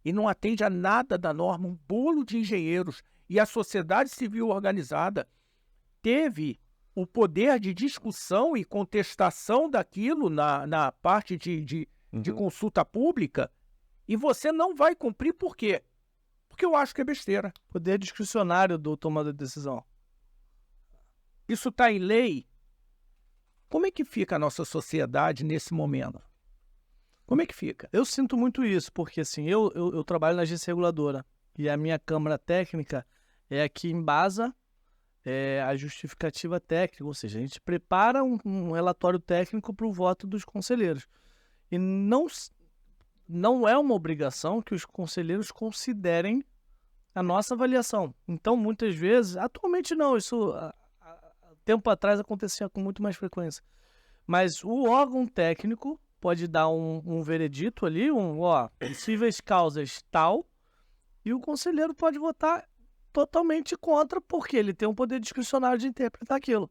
E não atende a nada da norma, um bolo de engenheiros. E a sociedade civil organizada teve o poder de discussão e contestação daquilo na parte de consulta pública, e você não vai cumprir por quê? Porque eu acho que é besteira. Poder discricionário do tomador de decisão. Isso está em lei. Como é que fica a nossa sociedade nesse momento? Como é que fica? Eu sinto muito isso, porque assim, eu trabalho na agência reguladora e a minha câmara técnica é a que embasa a justificativa técnica, ou seja, a gente prepara um relatório técnico para o voto dos conselheiros. E não é uma obrigação que os conselheiros considerem a nossa avaliação. Então, muitas vezes, atualmente não, isso tempo atrás acontecia com muito mais frequência. Mas o órgão técnico pode dar um veredito ali, possíveis causas tal, e o conselheiro pode votar totalmente contra, porque ele tem um poder discricionário de interpretar aquilo.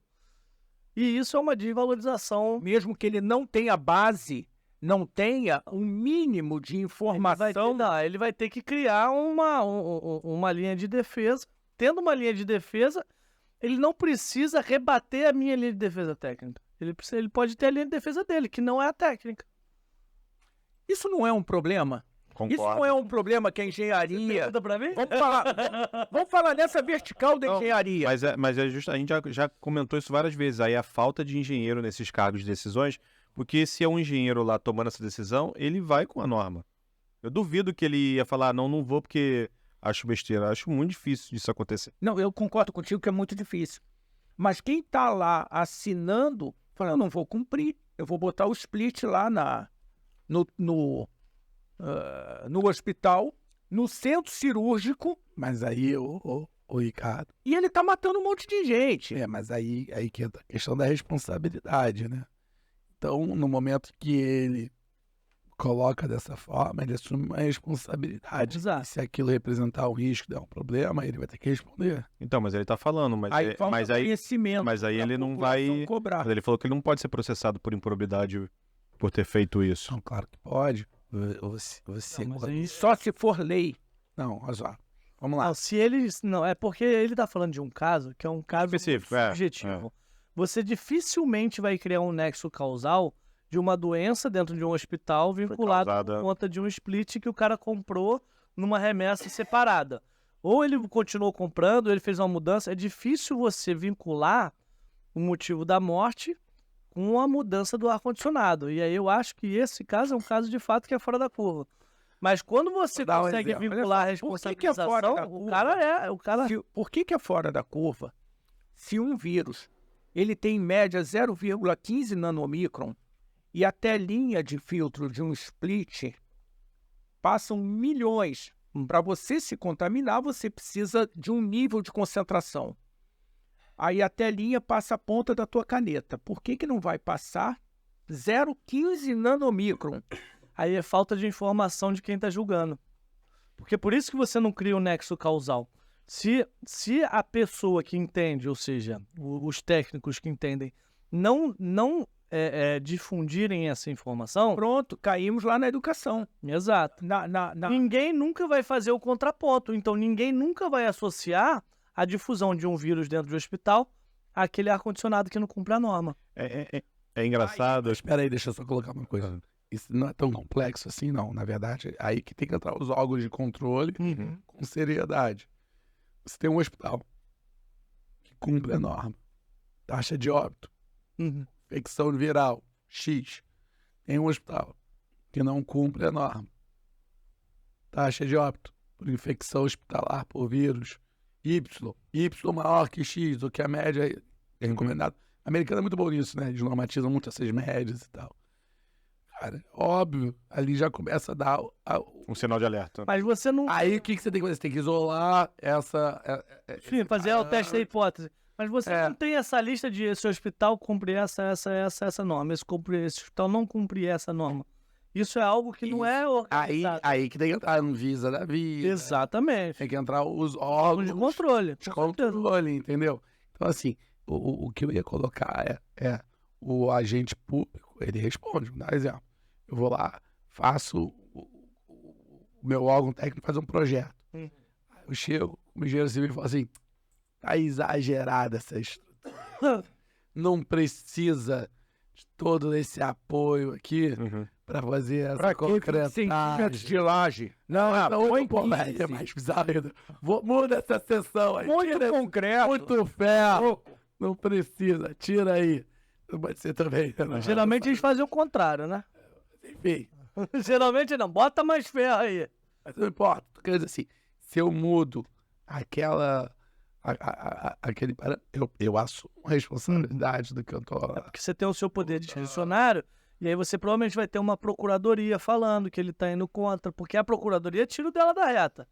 E isso é uma desvalorização. Mesmo que ele não tenha base, não tenha um mínimo de informação... Ele vai ter que criar uma linha de defesa. Tendo uma linha de defesa, ele não precisa rebater a minha linha de defesa técnica. Ele pode ter a linha de defesa dele, que não é a técnica. Isso não é um problema? Concordo. Isso não é um problema que a engenharia... Pergunta pra mim? Vamos falar nessa vertical da engenharia. Mas é justo, a gente já comentou isso várias vezes, aí a falta de engenheiro nesses cargos de decisões, porque se é um engenheiro lá tomando essa decisão, ele vai com a norma. Eu duvido que ele ia falar, não vou porque acho besteira. Acho muito difícil disso acontecer. Não, eu concordo contigo que é muito difícil. Mas quem está lá assinando, fala, eu não vou cumprir, eu vou botar o split lá no hospital, no centro cirúrgico, Mas aí, ô Ricardo, e ele tá matando um monte de gente. mas aí que entra a questão da responsabilidade, né? Então, no momento que ele coloca dessa forma, ele assume uma responsabilidade. Exato. E se aquilo representar um risco, der um problema, ele vai ter que responder. Então, mas ele tá falando, mas aí ele não vai... cobrar. Mas ele falou que ele não pode ser processado por improbidade por ter feito isso. Então, claro que pode. Você... Não, mas aí- Só se for lei. Não, olha só. Vamos lá. Não, se ele... Não, é porque ele tá falando de um caso que é um caso Específico, subjetivo. Você dificilmente vai criar um nexo causal de uma doença dentro de um hospital vinculado causada- por conta de um split que o cara comprou numa remessa separada. Ou ele continuou comprando, ou ele fez uma mudança. É difícil você vincular o motivo da morte com a mudança do ar-condicionado. E aí eu acho que esse caso é um caso de fato que é fora da curva. Mas quando você Vou dar um consegue exemplo. vincular a Olha só, por que que é responsabilização, fora da o curva? cara Por que é fora da curva? Se um vírus ele tem em média 0,15 nanomicron e a telinha de filtro de um split passam milhões. Para você se contaminar, você precisa de um nível de concentração. Aí a telinha passa a ponta da tua caneta. Por que não vai passar 0,15 nanomicron? Aí é falta de informação de quem está julgando. Porque por isso que você não cria um nexo causal. Se a pessoa que entende, ou seja, os técnicos que entendem, não difundirem essa informação, Pronto, caímos lá na educação. exato. Ninguém nunca vai fazer o contraponto. Então, ninguém nunca vai associar a difusão de um vírus dentro do hospital àquele ar-condicionado que não cumpre a norma. É engraçado. Espera aí, deixa eu só colocar uma coisa. Isso não é tão complexo assim, não. Na verdade, aí que tem que entrar os órgãos de controle com seriedade. Você tem um hospital que cumpre a norma. Taxa de óbito, infecção viral, X. Tem um hospital que não cumpre a norma. Taxa de óbito por infecção hospitalar por vírus, Y. Y maior que X, o que a média é recomendado. A americana é muito bom nisso, né? Eles normatizam muito essas médias e tal. Cara, óbvio, ali já começa a dar Um sinal de alerta. Mas você não... Aí o que você tem que fazer? Você tem que isolar essa... Sim, fazer o teste da hipótese. Mas você não tem essa lista de esse hospital cumpre essa norma, esse hospital não cumpre essa norma. Isso é algo que não é organizado. Aí que tem que entrar no Visa da vida. Exatamente. Tem que entrar os órgãos De controle. de controle, entendeu? Então, assim, o que eu ia colocar é o agente público, ele responde, vou dar um exemplo. Eu vou lá, faço, o meu órgão técnico faz um projeto. Aí eu chego, o engenheiro civil fala assim, tá exagerada essa estrutura. Não precisa de todo esse apoio aqui para fazer essa concretagem. De laje. Não, põe pô, 15. é mais bizarro ainda. Muda essa sessão aí. Muito tira concreto. muito ferro. Não precisa, tira aí. Não pode ser também. Né? Geralmente eles fazem o contrário, né? Enfim, Geralmente não, bota mais ferro aí. mas não importa. Quer dizer assim, se eu mudo aquele parâmetro, eu assumo a responsabilidade do que eu tô... Porque você tem o seu poder discricionário, e aí você provavelmente vai ter uma procuradoria falando que ele tá indo contra, porque a procuradoria tira o dela da reta.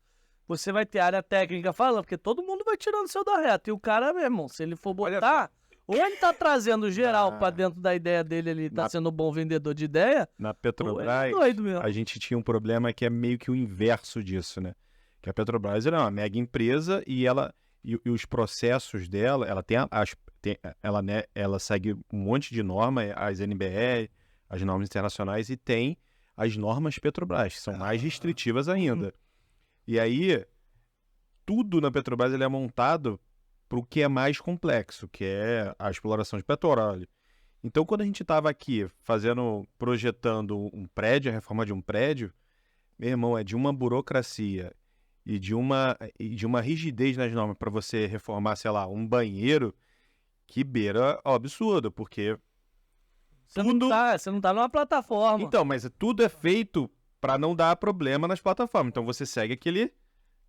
Você vai ter a área técnica falando, porque todo mundo vai tirando o seu da reta. E o cara, meu irmão, se ele for botar, ou ele tá trazendo geral pra dentro da ideia dele, ele tá sendo um bom vendedor de ideia, Na ou Petrobras, ele é doido mesmo. a gente tinha um problema que é meio que o inverso disso, né? Que a Petrobras ela é uma mega empresa e e os processos dela, ela tem ela segue um monte de normas, as NBR, as normas internacionais, e tem as normas Petrobras, que são mais restritivas ainda. E aí, tudo na Petrobras ele é montado para o que é mais complexo, que é a exploração de petróleo. Então, quando a gente estava aqui projetando um prédio, a reforma de um prédio, meu irmão, é de uma burocracia e de uma rigidez nas normas para você reformar, sei lá, um banheiro que beira o absurdo, porque Você não tá numa plataforma. então, mas tudo é feito para não dar problema nas plataformas. Então você segue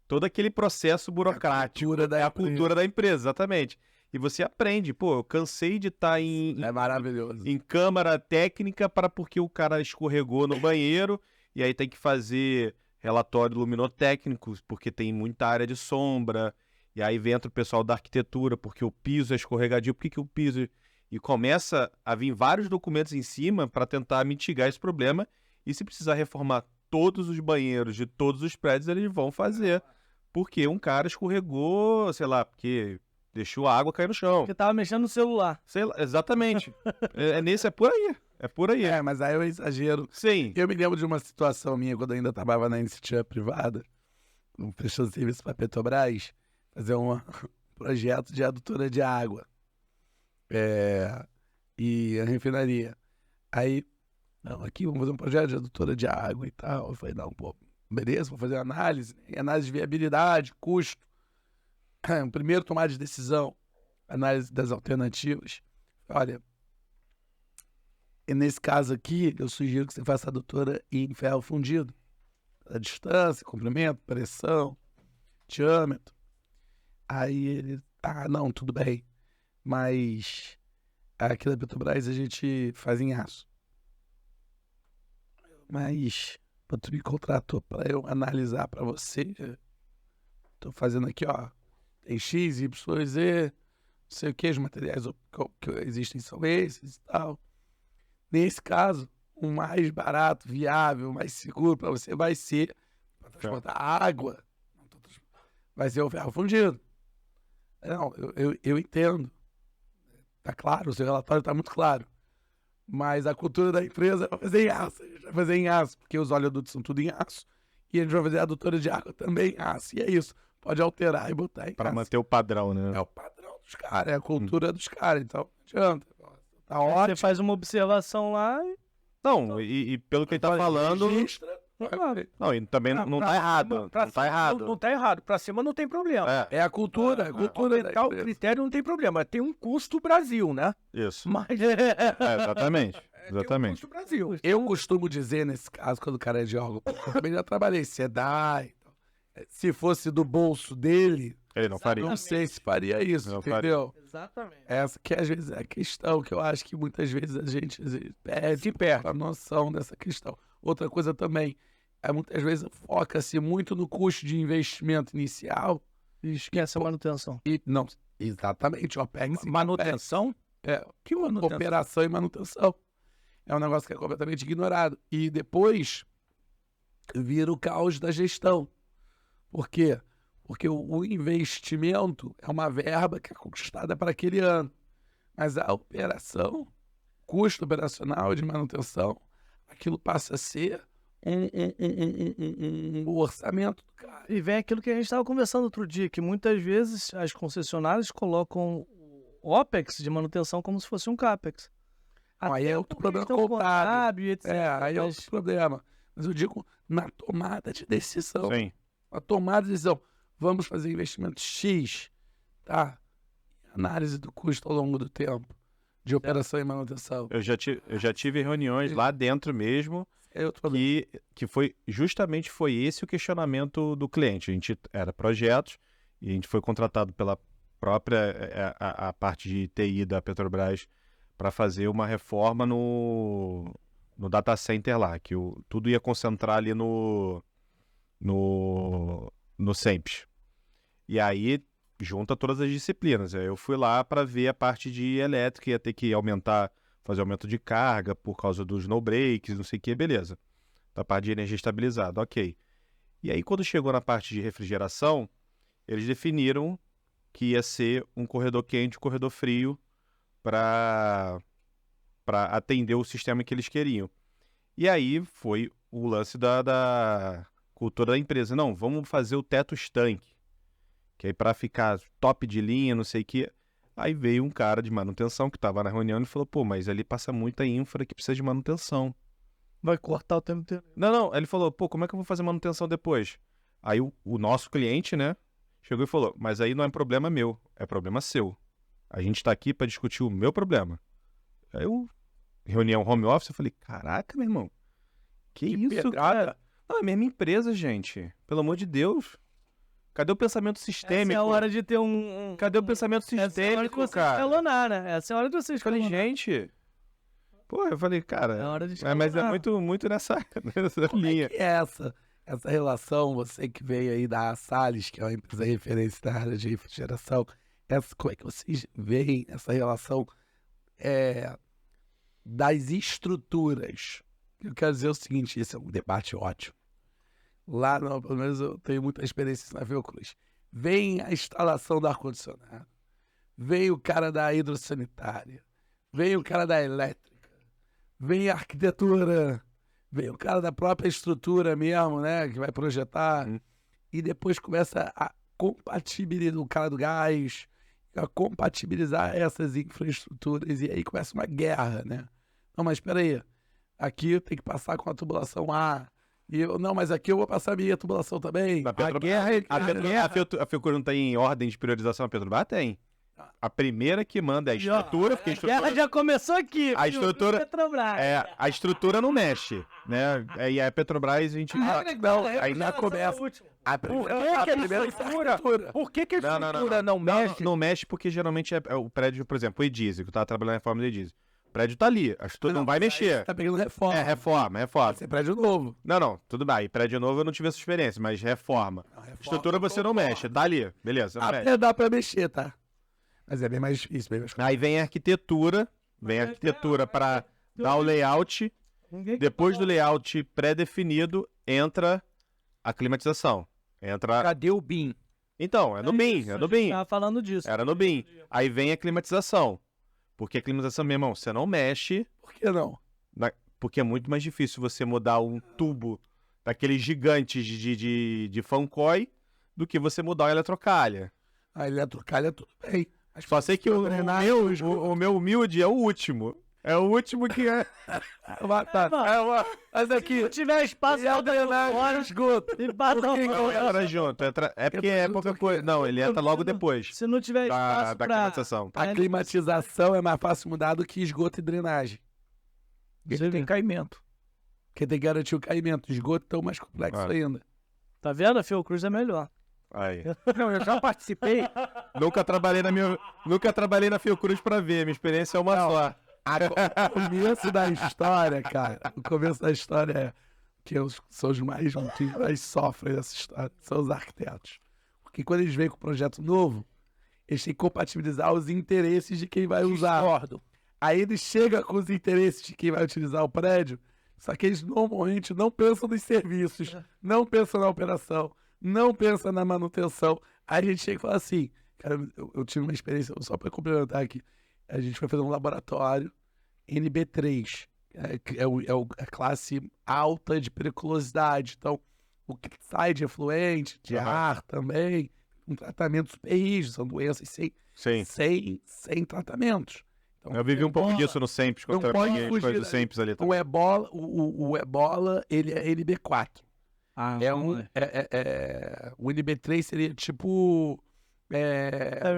todo aquele processo burocrático. A cultura da empresa, exatamente. E você aprende, pô, eu cansei de estar É maravilhoso. em câmara técnica porque o cara escorregou no banheiro e aí tem que fazer relatório luminotécnico porque tem muita área de sombra. E aí entra o pessoal da arquitetura porque o piso é escorregadio. Por que o piso... E começa a vir vários documentos em cima para tentar mitigar esse problema. E se precisar reformar todos os banheiros de todos os prédios, eles vão fazer. Porque um cara escorregou, sei lá, porque deixou a água cair no chão. Porque tava mexendo no celular. Sei lá, exatamente. É por aí. É por aí. É, mas aí eu exagero. Sim. Eu me lembro de uma situação minha, quando eu ainda trabalhava na iniciativa privada, prestando serviço para a Petrobras, fazer um projeto de adutora de água e a refinaria. Aí, não, aqui vamos fazer um projeto de adutora de água e tal. Eu falei, não, pô, beleza, vou fazer análise de viabilidade, custo. Primeiro, tomar de decisão, análise das alternativas. Olha, e nesse caso aqui, eu sugiro que você faça a adutora em ferro fundido. A distância, comprimento, pressão, diâmetro. Aí ele, não, tudo bem. Mas aqui da Petrobras a gente faz em aço. Mas tu me contratou para eu analisar para você. Tô fazendo aqui, ó. Tem X, Y, Z, não sei o que, os materiais que existem são esses e tal. Nesse caso, o mais barato, viável, mais seguro para você vai ser para transportar água. Vai ser o ferro fundido. Não, eu entendo. Tá claro, o seu relatório está muito claro. Mas a cultura da empresa vai fazer em aço. A gente vai fazer em aço, porque os oleodutos são tudo em aço. E a gente vai fazer a adutora de água também em aço. E é isso. Pode alterar e botar em Pra aço. manter o padrão, né? É o padrão dos caras, é a cultura dos caras. Então, não adianta. Tá Você ótimo. faz uma observação lá e... Não, e pelo que ele tá falando... Registra. Não, e também não tá errado. Não tá errado. Não tá errado. Pra cima não tem problema. É, É a cultura, a cultura da Aumentar o empresa. critério não tem problema. Tem um custo Brasil, né? isso. Mas Exatamente. tem um Exatamente. custo Brasil. Eu costumo dizer, nesse caso, quando o cara é geólogo, eu também já trabalhei, SEDAI. Se fosse do bolso dele, Ele não faria. não sei se faria isso, Não entendeu? Exatamente. Essa que às vezes é a questão, que eu acho que muitas vezes a gente perde a noção dessa questão. Outra coisa também, muitas vezes foca-se muito no custo de investimento inicial E esquece a manutenção. e não, exatamente, OPEX e Manutenção? CAPEX. Que manutenção? Operação e manutenção. É um negócio que é completamente ignorado. E depois vira o caos da gestão. Por quê? Porque o investimento é uma verba que é conquistada para aquele ano. Mas a operação, custo operacional de manutenção, aquilo passa a ser um orçamento do cara. E vem aquilo que a gente estava conversando outro dia, que muitas vezes as concessionárias colocam o OPEX de manutenção como se fosse um CAPEX. Aí é outro por problema questão contábil. etc. Aí é Mas outro problema. Mas eu digo na tomada de decisão. Sim. A tomada de decisão. Vamos fazer investimento X, tá? Análise do custo ao longo do tempo de operação e manutenção. Eu já tive reuniões lá dentro mesmo É outro problema. que foi justamente foi esse o questionamento do cliente. A gente era projetos e a gente foi contratado pela própria a parte de TI da Petrobras para fazer uma reforma no data center lá, que tudo ia concentrar ali no SEMPS. E aí junta todas as disciplinas. Aí eu fui lá para ver a parte de elétrica, ia ter que aumentar, fazer aumento de carga por causa dos no breaks, não sei o que, beleza. Da parte de energia estabilizada, ok. E aí quando chegou na parte de refrigeração, eles definiram que ia ser um corredor quente, um corredor frio para atender o sistema que eles queriam. E aí foi o lance da cultura da empresa. Não, vamos fazer o teto estanque. Que aí para ficar top de linha, não sei o que. Aí veio um cara de manutenção que estava na reunião e falou, pô, mas ali passa muita infra que precisa de manutenção. vai cortar o tempo inteiro. Não, ele falou, pô, como é que eu vou fazer manutenção depois? Aí o nosso cliente, né, chegou e falou, mas aí não é problema meu, é problema seu. A gente tá aqui para discutir o meu problema. Aí eu, reunião home office, eu falei, caraca, meu irmão, que isso, pedrada. cara? Não, é a mesma empresa, gente, pelo amor de Deus. Cadê o pensamento Essa sistêmico? é a hora de ter um... Cadê o pensamento Essa é a hora de sistêmico, você cara? escalonar, né? Essa é a hora de você Eu falei, escalonar. gente... Pô, eu falei, cara... É a hora de mas é escalonar. muito nessa linha. Que é essa relação, você que veio aí da Salles, que é uma empresa referência na área de refrigeração, como é que vocês veem essa relação das estruturas? Eu quero dizer o seguinte, esse é um debate ótimo. Lá, pelo menos eu tenho muita experiência na Fiocruz. Vem a instalação do ar-condicionado, vem o cara da hidrossanitária, vem o cara da elétrica, vem a arquitetura, vem o cara da própria estrutura mesmo, né, que vai projetar, e depois começa a compatibilizar o cara do gás, a compatibilizar essas infraestruturas, e aí começa uma guerra, né? Não, mas espera aí, aqui eu tenho que passar com a tubulação A, e eu, não, mas aqui eu vou passar a minha tubulação também. A Fiocruz não tem em ordem de priorização, a Petrobras tem. A primeira que manda é a estrutura, porque a A guerra estrutura... já começou aqui. A estrutura- Petrobras. A estrutura não mexe, né? E a Petrobras, a gente... Não, aí já começa. A primeira estrutura. Por que a Não, estrutura não mexe? Não mexe porque geralmente é o prédio, por exemplo, o Edizio, que eu tava trabalhando na reforma do Edizio. O prédio tá ali, a estrutura não vai mexer. Tá pegando reforma. É, reforma. Você prédio novo. Não, tudo bem. Prédio novo eu não tive essa experiência, mas reforma. Estrutura você não mexe, tá ali, beleza, não mexe. Até dá pra mexer, tá? Mas é bem mais difícil, bem mais Aí vem a arquitetura, para dar o layout. Depois do layout pré-definido, entra a climatização. Cadê o BIM? Então, é no BIM. Tava falando disso. Era no BIM. Aí vem a climatização. Porque a climatização, meu irmão, você não mexe, Por que não? porque é muito mais difícil você mudar um tubo daqueles gigantes de Fancoi do que você mudar o eletrocalha. A eletrocalha, tudo bem. Mas Só sei que o meu humilde é o último. É o último que é... Mas aqui, Se tiver espaço, é o bota drenagem fora, do esgoto. e bota Por que Não, que entra junto. É porque é pouca coisa. Não, ele entra logo depois Se não tiver espaço da pra... climatização. A climatização é mais fácil mudar do que esgoto e drenagem. Ele tem caimento. Porque tem que garantir o caimento. Esgoto é tão mais complexo Claro. ainda. Tá vendo? A Fiocruz é melhor. Aí. Não, eu já participei. Nunca trabalhei na Fiocruz pra ver. Minha experiência é uma só. O começo da história, cara. O começo da história é que são os que mais sofrem dessa história. São os arquitetos. Porque quando eles vêm com um projeto novo, eles têm que compatibilizar os interesses de quem vai usar. Discordo. Aí eles chegam com os interesses de quem vai utilizar o prédio, só que eles normalmente não pensam nos serviços, não pensam na operação, não pensam na manutenção. Aí a gente chega e fala assim, cara, eu tive uma experiência, só para complementar aqui, a gente foi fazer um laboratório NB3, a classe alta de periculosidade, então o que sai de efluente, de ar também, um tratamento super rígido, são doenças Sim. sem tratamentos. Então, Eu vivi um pouco disso no SEMPS, quando não eu pode trabalhei as fugir coisas do daí. SEMPS ali. o Ebola, ele é NB4. Ah, O NB3 seria tipo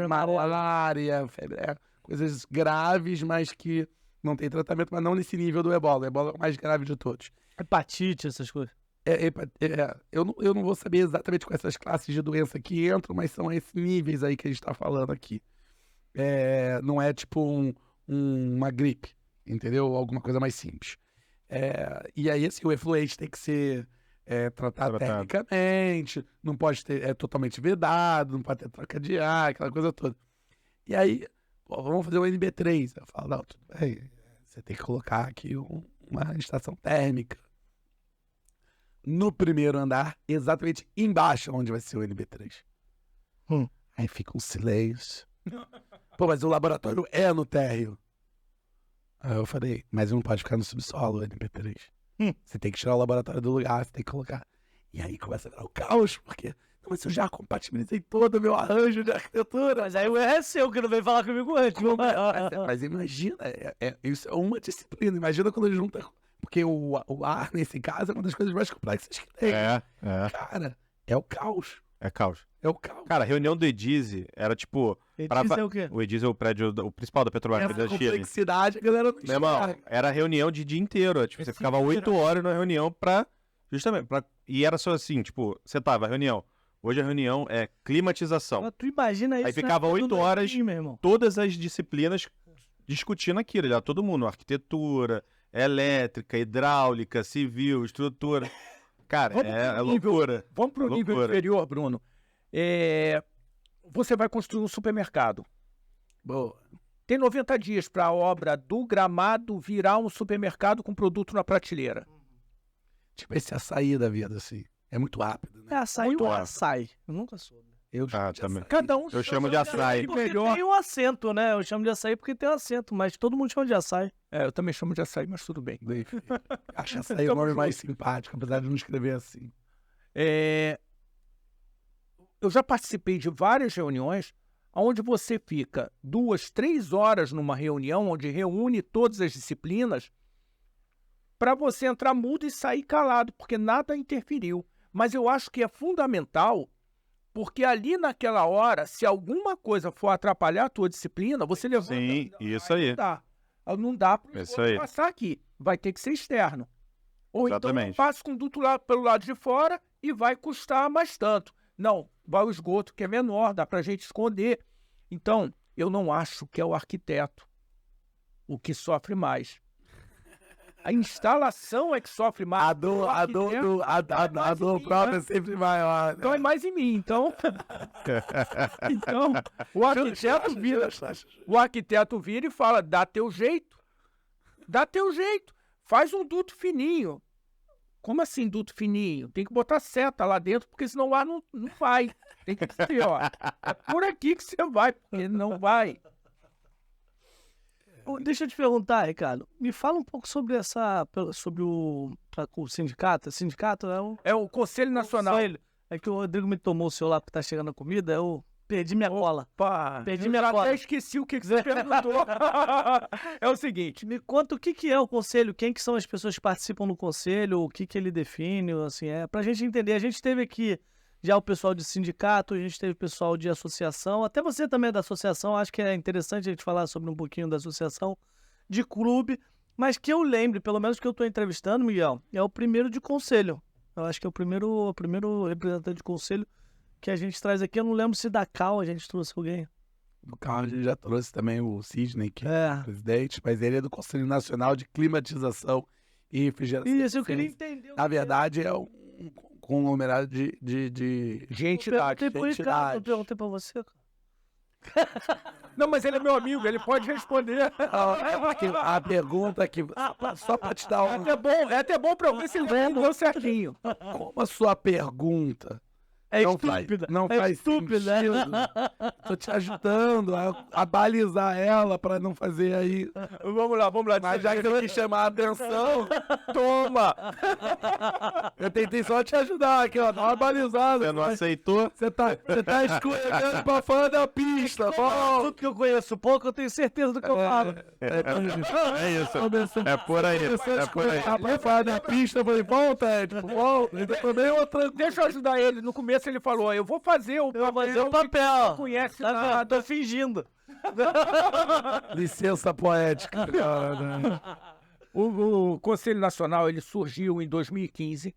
malária, febre, coisas graves, mas que não tem tratamento, mas não nesse nível do Ebola. O Ebola é o mais grave de todos. Hepatite, essas coisas. Eu não vou saber exatamente quais essas classes de doença que entram, mas são esses níveis aí que a gente está falando aqui. Não é tipo uma gripe, entendeu? Alguma coisa mais simples. E aí, assim, o efluente tem que ser tratado termicamente, não pode ter totalmente vedado, não pode ter troca de ar, aquela coisa toda. E aí, vamos fazer um NB3. Eu falo, não, tudo bem, você tem que colocar aqui uma estação térmica no primeiro andar, exatamente embaixo onde vai ser o NB3. Aí fica um silêncio. Pô, mas o laboratório é no térreo. Aí eu falei, mas não pode ficar no subsolo, o NB3. Você tem que tirar o laboratório do lugar, você tem que colocar. E aí começa a virar o caos, porque... Não, mas eu já compatibilizei todo o meu arranjo de arquitetura. Mas aí o erro é seu, que não veio falar comigo antes. Mas imagina, isso é uma disciplina. Imagina quando junta... Porque o ar, nesse caso, é uma das coisas mais complexas que tem. Cara, é o caos. É caos. É o caos. Cara, a reunião do EDIZE era tipo... Edis é o quê? O EDIZE é o prédio, o principal da Petrobras, da Chile. Complexidade, a galera não Meu irmão, enxerga. era reunião de dia inteiro. Tipo, você ficava 8 horas na reunião pra... Justamente, e era só assim, tipo, você tava, reunião. Hoje a reunião é climatização. Mas tu imagina isso. Aí ficava né? 8 Tudo horas, assim, meu irmão. todas as disciplinas discutindo aquilo. Já todo mundo, arquitetura, elétrica, hidráulica, civil, estrutura. Cara, é loucura. Vamos para o nível Loucura. inferior, Bruno. Você vai construir um supermercado. Boa. Tem 90 dias para a obra do gramado virar um supermercado com produto na prateleira. Tipo esse açaí da vida, assim. É muito rápido, né? É açaí Muito ou rápido. açaí? Eu nunca soube. Eu chamo de também. açaí. Cada um Eu chamo de açaí. Porque melhor. tem um acento, né? Eu chamo de açaí porque tem um acento, mas todo mundo chama de açaí. Eu também chamo de açaí, mas tudo bem. Acho açaí o nome mais simpático, apesar de não escrever assim. Eu já participei de várias reuniões onde você fica 2, 3 horas numa reunião onde reúne todas as disciplinas para você entrar mudo e sair calado, porque nada interferiu. Mas eu acho que é fundamental, porque ali naquela hora, se alguma coisa for atrapalhar a tua disciplina, você levanta. Sim, isso aí. Não dá para Isso aí. passar aqui. Vai ter que ser externo. Ou Exatamente. então passa o conduto lá pelo lado de fora e vai custar mais tanto. Não, vai o esgoto que é menor, dá para a gente esconder. Então, eu não acho que é o arquiteto o que sofre mais. A instalação é que sofre mais. A dor própria é sempre maior. Então é mais em mim. Então, o arquiteto vira e fala, dá teu jeito. Dá teu jeito. Faz um duto fininho. Como assim duto fininho? Tem que botar seta lá dentro, porque senão o ar não vai. Tem que ser, ó. É por aqui que você vai, porque não vai. Deixa eu te perguntar, Ricardo. Me fala um pouco sobre o sindicato. Sindicato é o... É o Conselho Nacional. Conselho. É que o Rodrigo me tomou o celular porque tá chegando a comida, eu perdi minha cola. Pá, Perdi eu minha já cola. até esqueci o que você perguntou. É o seguinte, Me conta o que é o conselho, quem que são as pessoas que participam do conselho, o que ele define, assim, pra gente entender. A gente teve aqui já o pessoal de sindicato, a gente teve o pessoal de associação, até você também é da associação, acho que é interessante a gente falar sobre um pouquinho da associação, de clube, mas que eu lembre, pelo menos que eu estou entrevistando, Miguel, é o primeiro de conselho. Eu acho que é o primeiro representante de conselho que a gente traz aqui. Eu não lembro se da Cal a gente trouxe alguém. Do carro a gente já trouxe também o Sidney, que é É. o presidente, mas ele é do Conselho Nacional de Climatização e Refrigeração. Isso, eu queria entender. Na verdade, é um conglomerado de entidade. Eu perguntei pra você, cara. Não, mas ele é meu amigo, ele pode responder. A pergunta que... Só para te dar É até bom pra eu ver se ele entendeu certinho. como a sua pergunta É não estúpida. não é faz estúpida. sentido. Tô te ajudando a balizar ela para não fazer aí... Vamos lá. Mas já que você quis chamar a atenção, Toma! eu tentei só te ajudar aqui, ó. Dá uma balizada. Você não aceitou? Você tá escorregando pra fora da pista. Ó. Tudo que eu conheço pouco, eu tenho certeza do que eu falo. É isso. É por aí. É por aí. Pra fora da pista, eu falei, volta, Ed, volta. Ainda tomei outra. Deixa eu ajudar ele. No começo ele falou, eu vou fazer o Eu vou fazer o que papel. não conhece Tá vendo? nada. Tô fingindo. Licença poética, cara. O Conselho Nacional ele surgiu em 2015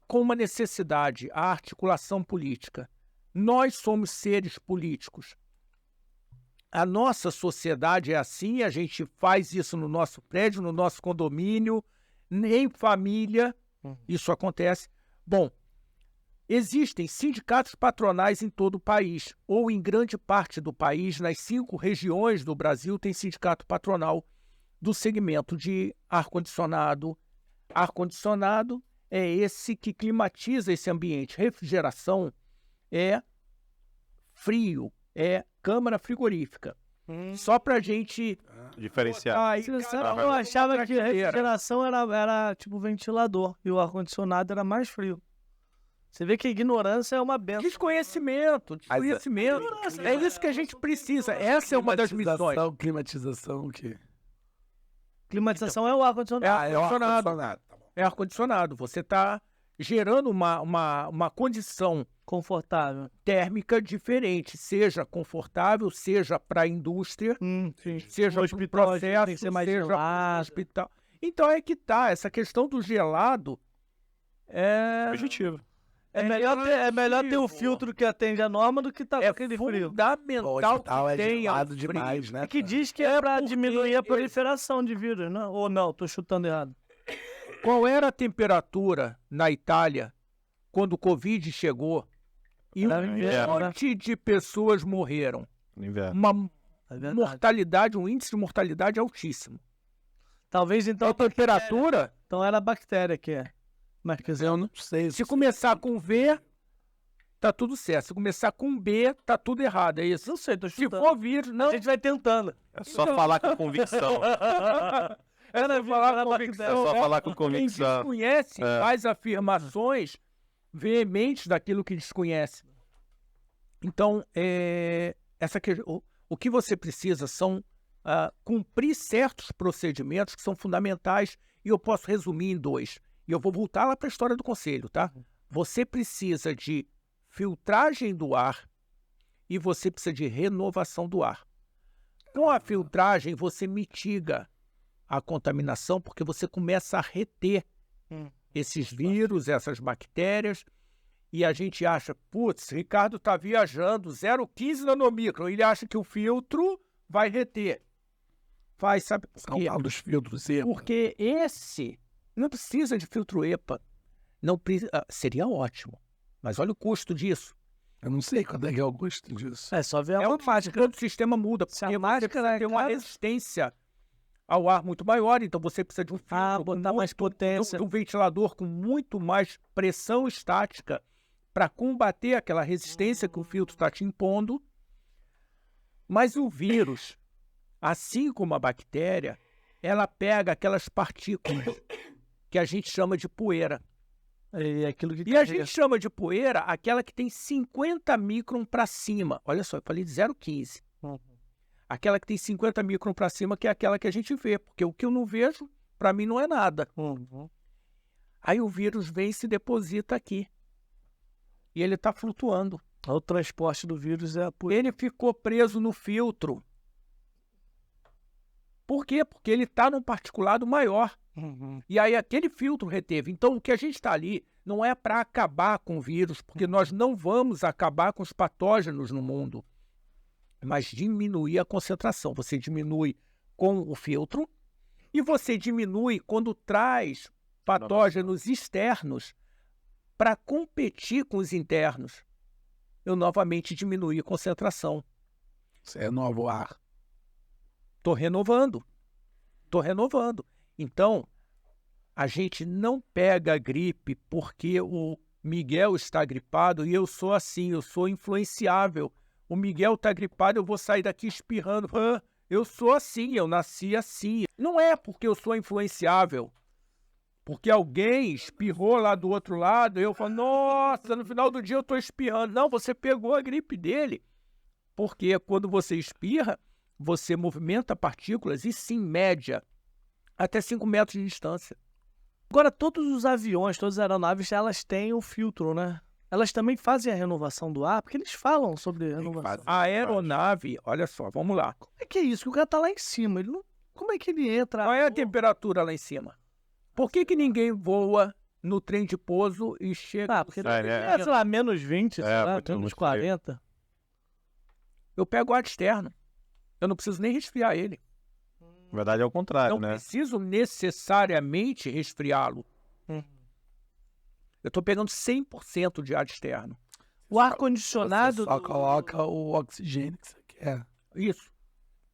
com uma necessidade, a articulação política. Nós somos seres políticos. A nossa sociedade é assim, a gente faz isso no nosso prédio, no nosso condomínio, em família, isso acontece. Bom, existem sindicatos patronais em todo o país, ou em grande parte do país, nas 5 regiões do Brasil, tem sindicato patronal do segmento de ar-condicionado. Ar-condicionado é esse que climatiza esse ambiente. Refrigeração é frio, é câmara frigorífica. Só pra gente... Diferenciar. botar aí, Você sabe, cada eu um achava na que a prateleira. refrigeração era tipo ventilador e o ar-condicionado era mais frio. Você vê que a ignorância é uma benção. Desconhecimento. É isso que a gente precisa. Essa é uma das missões. Climatização, o quê? Climatização é o ar-condicionado. É o ar-condicionado. Tá bom. É ar-condicionado. Você está gerando uma condição Confortável. térmica diferente, seja confortável, seja para a indústria, Sim. seja No para o hospital, processo, tem que ser mais seja para o gelado. hospital. Então é que tá, essa questão do gelado é Objetivo. É melhor ter o filtro que atende a norma do que tá com aquele frio. O fundamental hospital que é tenha gelado o frio. demais, né? É que diz que é pra porque diminuir a proliferação de vírus, não? Ou não, tô chutando errado. Qual era a temperatura na Itália quando o Covid chegou e Era um inverno, né? monte de pessoas morreram? No inverno. Uma É verdade. mortalidade, um índice de mortalidade altíssimo. Talvez então. A temperatura, Então era a bactéria que é. Mas quer dizer, Eu não sei. se começar com V, tá tudo certo. Se começar com B, tá tudo errado, é isso? não sei, tô Se chutando. for vírus, não. A gente vai tentando. É só falar com convicção. Era falar com É convicção. só falar com Quem convicção. desconhece É. faz afirmações veementes daquilo que desconhece. Então, o que você precisa são cumprir certos procedimentos que são fundamentais, e eu posso resumir em 2. E eu vou voltar lá para a história do conselho, tá? Você precisa de filtragem do ar e você precisa de renovação do ar. Com a filtragem, você mitiga a contaminação, porque você começa a reter esses vírus, essas bactérias, e a gente acha, putz, Ricardo está viajando 0,15 nanomicron, ele acha que o filtro vai reter. Vai, sabe por São quê? tal dos filtros, EPA. Porque esse não precisa de filtro EPA. Não seria ótimo, mas olha o custo disso. Eu não sei quando é que é o custo disso. É só ver a É mágica. automático, todo o sistema muda, Se a porque você máscara precisa ter uma cara- resistência ao ar muito maior, então você precisa de um filtro botar com mais potência. de um ventilador com muito mais pressão estática para combater aquela resistência que o filtro está te impondo. Mas o vírus, Assim como a bactéria, ela pega aquelas partículas que a gente chama de poeira. É aquilo que E a gente chama de poeira aquela que tem 50 micron para cima. Olha só, eu falei de 0,15. Aquela que tem 50 micron para cima, que é aquela que a gente vê. Porque o que eu não vejo, para mim, não é nada. Aí o vírus vem e se deposita aqui. E ele está flutuando. O transporte do vírus é a poeira. Ele ficou preso no filtro. Por quê? Porque ele está num particulado maior. E aí aquele filtro reteve. Então o que a gente está ali não é para acabar com o vírus, porque nós não vamos acabar com os patógenos no mundo, mas diminuir a concentração. Você diminui com o filtro e você diminui quando traz patógenos externos para competir com os internos. Eu novamente diminui a concentração. Isso é novo ar. Estou renovando. Então, a gente não pega a gripe porque o Miguel está gripado e eu sou assim, eu sou influenciável. O Miguel está gripado, eu vou sair daqui espirrando. Eu sou assim, eu nasci assim. Não é porque eu sou influenciável. Porque alguém espirrou lá do outro lado, eu falo, nossa, no final do dia eu estou espirrando. Não, você pegou a gripe dele. Porque quando você espirra, você movimenta partículas e se média até 5 metros de distância. Agora, todos os aviões, todas as aeronaves, elas têm o filtro, né? Elas também fazem a renovação do ar, porque eles falam sobre renovação. A aeronave, olha só, vamos lá. Como é que é isso? Que o cara tá lá em cima, ele não... Como é que ele entra? Qual é a temperatura lá em cima? Por que ninguém voa no trem de pouso e chega... Ah, porque sei lá, menos 20, sei lá, menos 40. Eu pego o ar externo. Eu não preciso nem resfriar ele. Na verdade é o contrário, Não né? preciso necessariamente resfriá-lo. Eu estou pegando 100% de ar externo. O ar-condicionado... Você só coloca o oxigênio que você quer. Isso.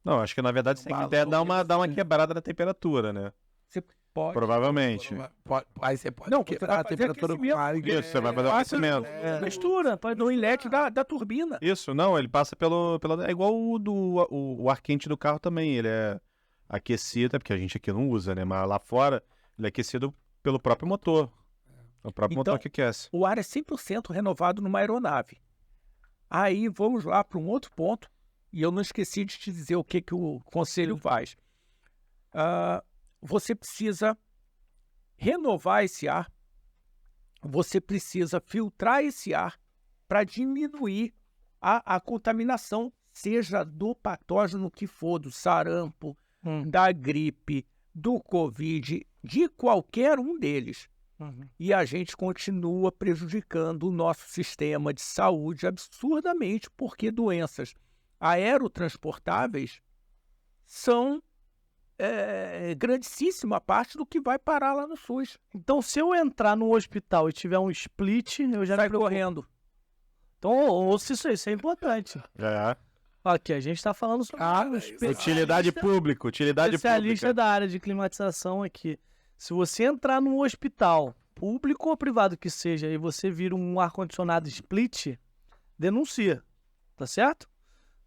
Não, acho que na verdade você tem que até dar uma quebrada na temperatura, né? Você pode... Provavelmente. Aí você pode Não, quebrar você vai a fazer temperatura com aquecimento. ar. Isso, você vai fazer o aquecimento. Mistura, pode No inlet da turbina. Isso, não, ele passa é igual o ar quente do carro também, ele é aquecido, é porque a gente aqui não usa, né? Mas lá fora, ele é aquecido pelo próprio motor. É o próprio Então, motor que aquece. O ar é 100% renovado numa aeronave. Aí vamos lá para um outro ponto, e eu não esqueci de te dizer o que o conselho faz. Você precisa renovar esse ar, você precisa filtrar esse ar para diminuir a contaminação, seja do patógeno que for, do sarampo, da gripe, do Covid, de qualquer um deles. E a gente continua prejudicando o nosso sistema de saúde absurdamente, porque doenças aerotransportáveis são grandíssima parte do que vai parar lá no SUS. Então, se eu entrar no hospital e tiver um split, eu já Sai me preocupo. correndo. Então, ouça isso é importante. É. Aqui, a gente está falando sobre Utilidade pública, utilidade especialista pública. da área de climatização aqui. Se você entrar num hospital, público ou privado que seja, e você vira um ar-condicionado split, denuncia, tá certo?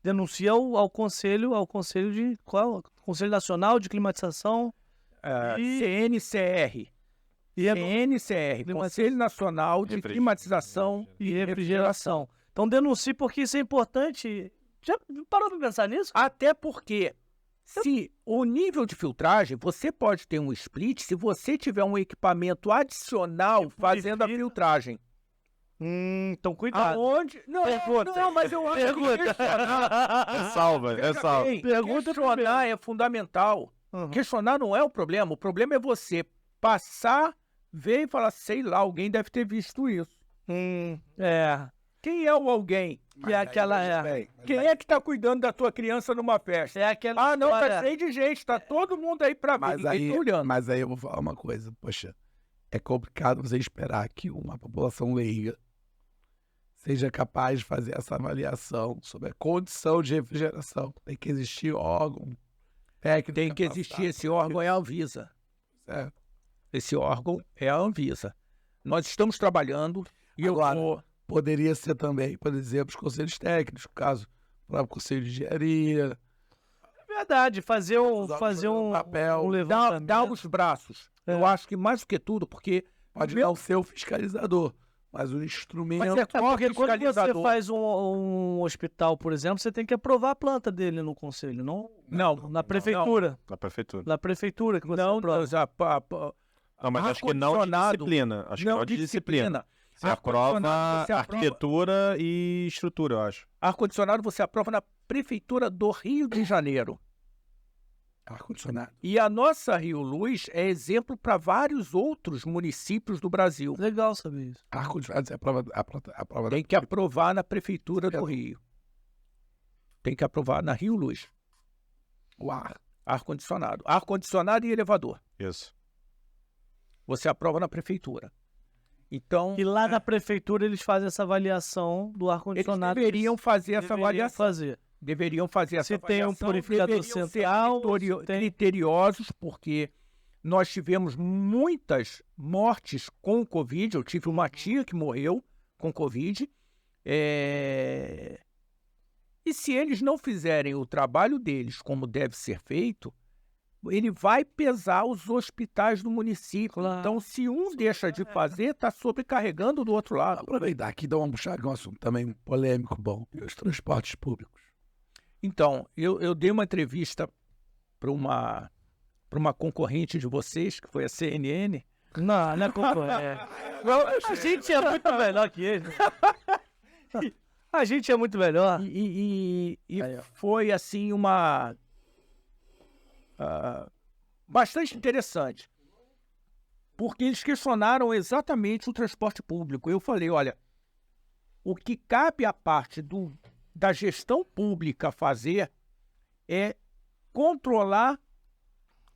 Denuncia ao conselho de qual? Conselho Nacional de Climatização CNCR. CNCR, Conselho Nacional de Climatização e Refrigeração. Então denuncie, porque isso é importante. Já parou para pensar nisso? Até porque, se o nível de filtragem, você pode ter um split se você tiver um equipamento adicional fazendo a filtragem. Então cuidado. Aonde? Não, mas eu acho que É salva. questionar é fundamental. Questionar não é o problema é você passar, ver e falar, sei lá, alguém deve ter visto isso. Quem é o alguém? Quem é que tá cuidando da tua criança numa festa? É aquela Ah, não, tá história. cheio de gente, tá todo mundo aí pra ver, ninguém tá olhando. Mas aí eu vou falar uma coisa, poxa, é complicado você esperar que uma população leiga seja capaz de fazer essa avaliação sobre a condição de refrigeração. Tem que existir órgão técnico. Tem que existir esse órgão, é a Anvisa. É. Esse órgão é a Anvisa. Nós estamos trabalhando e Agora, poderia ser também, por exemplo, os conselhos técnicos, no caso, o próprio Conselho de Engenharia. verdade, fazer um papel. um Dá levantamento. os braços. É. Eu acho que mais do que tudo, porque Pode Meu- não ser o fiscalizador, mas o instrumento. Mas É porque quando você fiscalizador. faz um hospital, por exemplo, você tem que aprovar a planta dele no conselho, não Não, na prefeitura. Na prefeitura. Na prefeitura que você não, aprova. Não, mas acho que não de ar-condicionado. disciplina. Acho que não de disciplina. Você aprova Ar-condicionado, você aprova- arquitetura e estrutura, eu acho. Ar-condicionado você aprova na prefeitura do Rio de Janeiro. Ar-condicionado. E a nossa Rio Luz é exemplo para vários outros municípios do Brasil. Legal saber isso. Ar-condicionado, você aprova Tem que aprovar na prefeitura do Rio. Tem que aprovar na Rio Luz. o ar. Ar-condicionado. Ar-condicionado e elevador. Isso. Você aprova na prefeitura. Então, E lá na prefeitura eles fazem essa avaliação do eles ar-condicionado. deveriam fazer essa Deveriam avaliação. fazer. Deveriam fazer essa Se tem um avaliação, purificador deveriam ser central, se tem- criteriosos, porque nós tivemos muitas mortes com Covid. Eu tive uma tia que morreu com Covid. E se eles não fizerem o trabalho deles como deve ser feito, ele vai pesar os hospitais do município. Claro. Então, se um deixa de fazer, está sobrecarregando do outro lado. Aproveitar aqui e dar uma puxada, que é um assunto também polêmico, bom. E os transportes públicos. Então, eu dei uma entrevista para uma concorrente de vocês, que foi a CNN. Não, não é concorrente. A gente é muito melhor que eles. A gente é muito melhor. E Aí, ó. foi, assim, uma... bastante interessante. Porque eles questionaram exatamente o transporte público. Eu falei, olha, o que cabe à parte da gestão pública fazer é controlar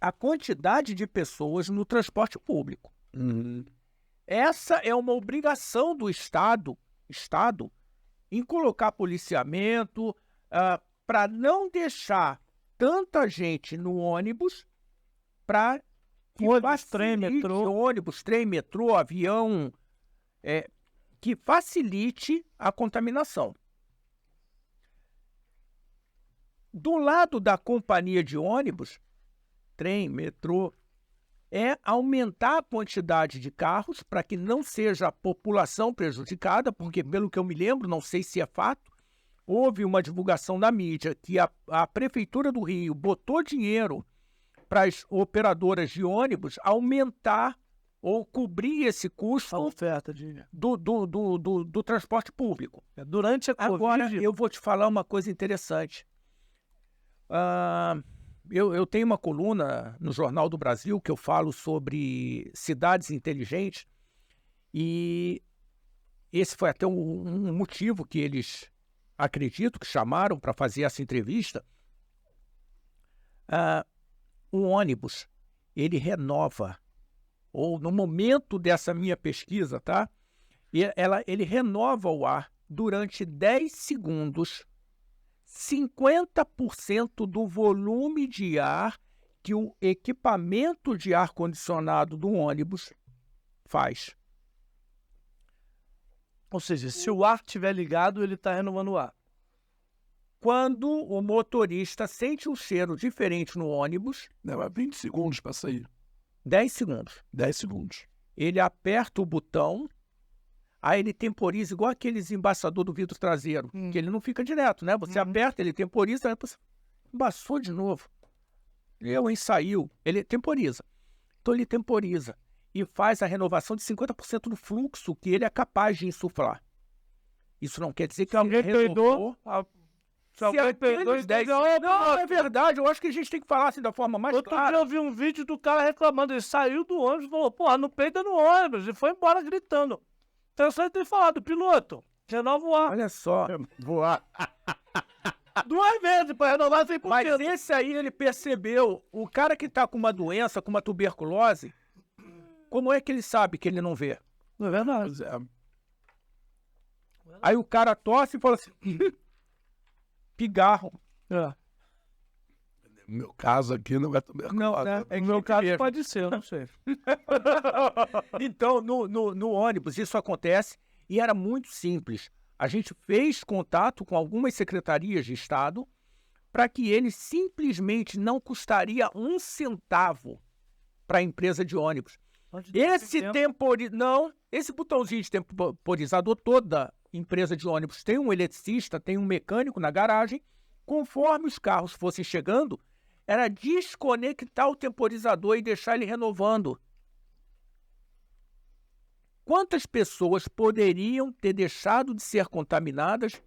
a quantidade de pessoas no transporte público. Essa é uma obrigação do Estado em colocar policiamento para não deixar tanta gente no ônibus para Ônibus, trem, metrô. ônibus, trem, metrô, avião, que facilite a contaminação. Do lado da companhia de ônibus, trem, metrô, é aumentar a quantidade de carros para que não seja a população prejudicada, porque, pelo que eu me lembro, não sei se é fato, houve uma divulgação na mídia que a Prefeitura do Rio botou dinheiro para as operadoras de ônibus aumentar ou cobrir esse custo A oferta de... do transporte público. Durante a Agora, Covid... eu vou te falar uma coisa interessante. Eu tenho uma coluna no Jornal do Brasil que eu falo sobre cidades inteligentes e esse foi até um motivo que eles, acredito, que chamaram para fazer essa entrevista. O ônibus, ele renova, ou no momento dessa minha pesquisa, tá? Ele renova o ar durante 10 segundos, 50% do volume de ar que o equipamento de ar-condicionado do ônibus faz. Ou seja, se o ar estiver ligado, ele está renovando o ar. Quando o motorista sente um cheiro diferente no ônibus, Leva 20 segundos para sair. 10 segundos. 10 segundos. Ele aperta o botão, aí ele temporiza, igual aqueles embaçador do vidro traseiro, que ele não fica direto, né? Você aperta, ele temporiza, aí você embaçou de novo. Saiu. Ele temporiza. Então ele temporiza e faz a renovação de 50% do fluxo que ele é capaz de insuflar. Isso não quer dizer que alguém renovou. Se alguém perdeu aqueles 10... Não, é verdade. Eu acho que a gente tem que falar assim da forma mais Outro clara. dia eu vi um vídeo do cara reclamando, ele saiu do ônibus e falou, porra, não peida no ônibus, e foi embora gritando. Então só ter falado, piloto, renova o ar. Olha só. Voar. 2 vezes para renovar 100%. Mas esse aí ele percebeu, o cara que tá com uma doença, com uma tuberculose, como é que ele sabe que ele não vê? Não é verdade. Pois é. Aí o cara tosse e fala assim, pigarro. É. No meu caso aqui não é tuberculose. Não, né? No meu caso pode ser, eu não sei. Então, no ônibus isso acontece e era muito simples. A gente fez contato com algumas secretarias de Estado para que ele simplesmente não custaria um centavo para a empresa de ônibus. Esse botãozinho de temporizador, toda empresa de ônibus tem um eletricista, tem um mecânico na garagem. Conforme os carros fossem chegando, era desconectar o temporizador e deixar ele renovando. Quantas pessoas poderiam ter deixado de ser contaminadas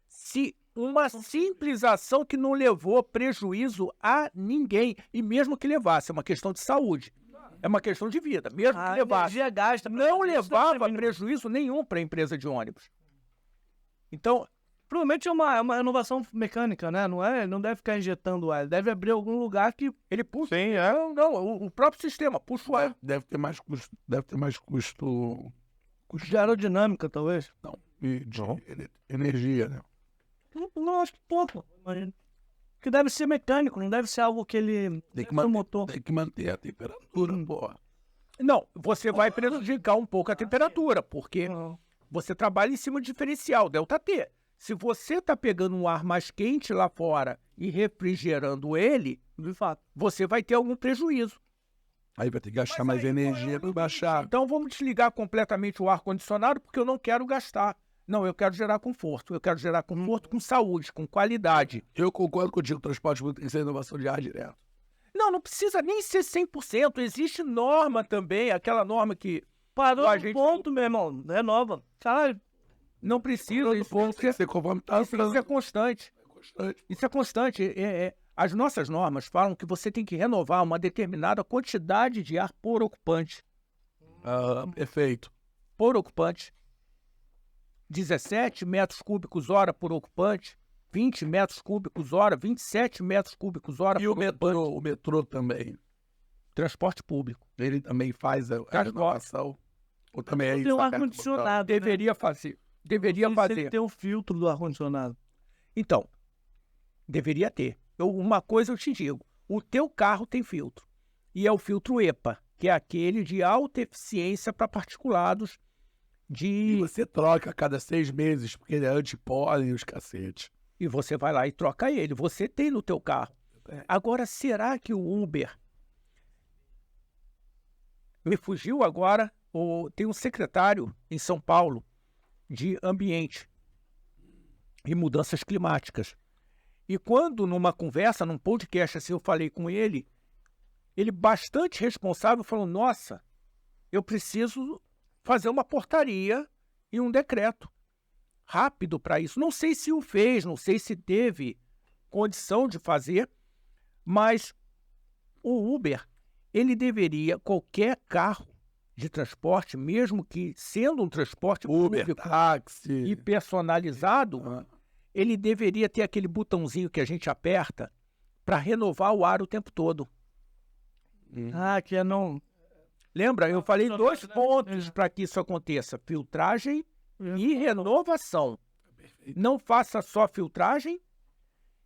se uma simples ação que não levou prejuízo a ninguém, e mesmo que levasse, é uma questão de saúde, é uma questão de vida, mesmo que levasse, não levava prejuízo nenhum para a empresa de ônibus. Então, provavelmente é uma renovação mecânica, né? Não deve ficar injetando ar, ele deve abrir algum lugar que ele puxa. Sim, o próprio sistema puxa o ar. Deve ter mais custo de aerodinâmica, talvez. Não, de energia, né? Não, acho que pouco. Que deve ser mecânico, não deve ser algo que ele... Tem que manter a temperatura, porra. Não, você vai prejudicar um pouco a temperatura, porque você trabalha em cima do diferencial, ΔT. Se você está pegando um ar mais quente lá fora e refrigerando ele, de fato, você vai ter algum prejuízo. Aí vai ter que gastar mais energia para baixar. Então vamos desligar completamente o ar-condicionado, porque eu não quero gastar. Não, eu quero gerar conforto. Eu quero gerar conforto com saúde, com qualidade. Eu concordo contigo, o transporte público tem que ser inovação de ar direto. Não precisa nem ser 100%. Existe norma também, aquela norma que... Parou no ponto, meu irmão. Renova. Caralho. Não precisa. Isso é constante. Isso é constante. As nossas normas falam que você tem que renovar uma determinada quantidade de ar por ocupante. Perfeito. Por ocupante. 17 metros cúbicos hora por ocupante, 20 metros cúbicos hora, 27 metros cúbicos hora por ocupante. E o metrô também. Transporte público. Ele também faz a renovação. Ou também tem um ar-condicionado. Deveria fazer. Deveria fazer. Tem que ter um filtro do ar-condicionado. Então, deveria ter. Uma coisa eu te digo. O teu carro tem filtro. E é o filtro EPA, que é aquele de alta eficiência para particulados. E você troca a cada 6 meses, porque ele é antipólen e os cacetes. E você vai lá e troca ele. Você tem no teu carro. Agora, será que o Uber... Me fugiu agora, tem um secretário em São Paulo de ambiente e mudanças climáticas. E quando, numa conversa, num podcast assim, eu falei com ele bastante responsável, falou, nossa, eu preciso... fazer uma portaria e um decreto rápido para isso. Não sei se o fez, não sei se teve condição de fazer, mas o Uber, ele deveria, qualquer carro de transporte, mesmo que sendo um transporte Uber, público táxi e personalizado, ele deveria ter aquele botãozinho que a gente aperta para renovar o ar o tempo todo. Que é não... Lembra? Eu falei 2 pontos para que isso aconteça. Filtragem e renovação. Não faça só filtragem,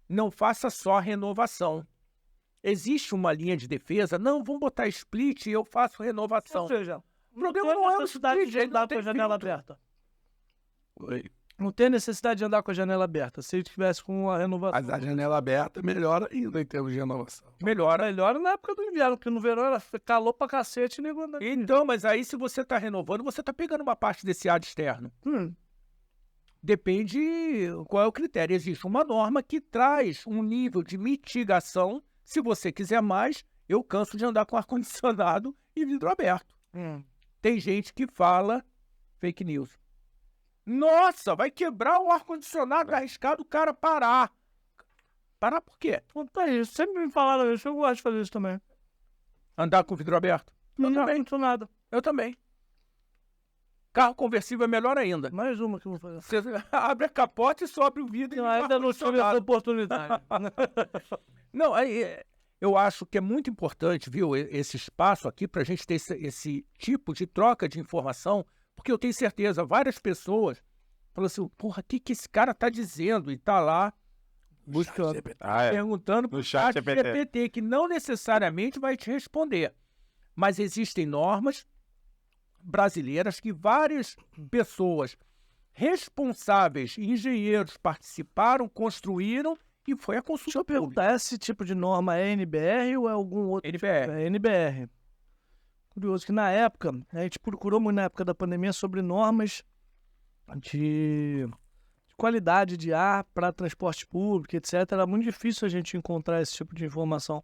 não faça só renovação. Existe uma linha de defesa. Não, vamos botar split e eu faço renovação. Ou seja, o problema não é o split, de andar com a janela aberta. Oi. Não tem necessidade de andar com a janela aberta. Se ele tivesse com a renovação. Mas a janela aberta melhora ainda em termos de renovação. Melhora na época do inverno, porque no verão era calor pra cacete e nego andando. Então, mas aí se você está renovando, você está pegando uma parte desse ar externo. Depende qual é o critério. Existe uma norma que traz um nível de mitigação. Se você quiser mais, eu canso de andar com ar-condicionado e vidro aberto. Tem gente que fala fake news. Nossa, vai quebrar o ar-condicionado, arriscado o cara parar. Parar por quê? Sempre me falaram isso, eu gosto de fazer isso também. Andar com o vidro aberto? Eu também, não sou nada. Eu também. Carro conversível é melhor ainda. Mais uma que eu vou fazer. Você abre a capota e sobe o vidro. Não, ainda não tive essa oportunidade. Não, eu acho que é muito importante, viu, esse espaço aqui para a gente ter esse tipo de troca de informação, porque eu tenho certeza, várias pessoas falam assim, porra, o que esse cara tá dizendo? E tá lá buscando, perguntando pro chat GPT, que não necessariamente vai te responder. Mas existem normas brasileiras que várias pessoas responsáveis, engenheiros, participaram, construíram e foi a Deixa consulta eu pública. perguntar, esse tipo de norma é NBR ou é algum outro? NBR. É NBR. Curioso que na época, a gente procurou muito na época da pandemia sobre normas de qualidade de ar para transporte público, etc. Era muito difícil a gente encontrar esse tipo de informação.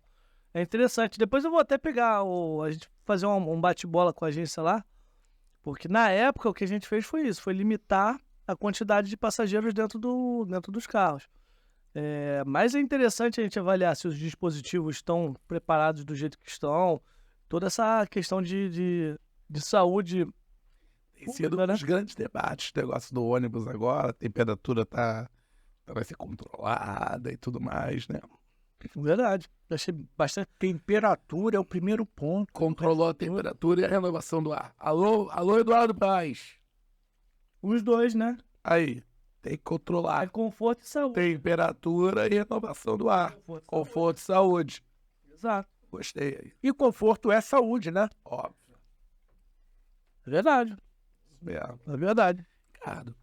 É interessante. Depois eu vou até pegar a gente fazer um bate-bola com a agência lá, porque na época o que a gente fez foi isso, foi limitar a quantidade de passageiros dentro dos carros. Mas é interessante a gente avaliar se os dispositivos estão preparados do jeito que estão, toda essa questão de saúde. Tem sido Né? um dos grandes debates, o negócio do ônibus agora, a temperatura vai ser controlada e tudo mais, né? Verdade. Eu achei bastante. Temperatura é o primeiro ponto. Controlou a temperatura e a renovação do ar. Alô, Eduardo Paes. Os dois, né? Aí, tem que É controlar conforto e saúde. temperatura e renovação do ar. Conforto e saúde. Exato. Gostei aí. E conforto é saúde, né? Óbvio. É verdade. É. É verdade. Ricardo,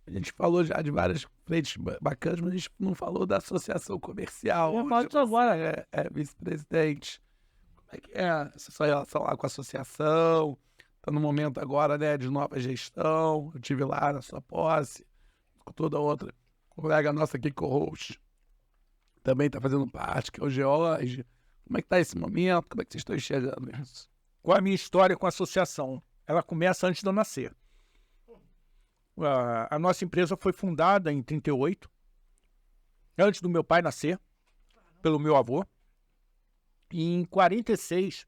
a gente falou já de várias frentes bacanas, mas a gente não falou da associação comercial. Eu ia falar onde disso agora. você é vice-presidente. Como é que é essa sua relação lá com a associação? Está no momento agora, né, de nova gestão. Eu estive lá na sua posse, com toda outra colega nossa aqui, co-host, também está fazendo parte, que é o George. Como é que está esse momento? Como é que vocês estão enxergando isso? Qual a minha história com a associação? Ela começa antes de eu nascer. A nossa empresa foi fundada em 38, antes do meu pai nascer, pelo meu avô. E em 46,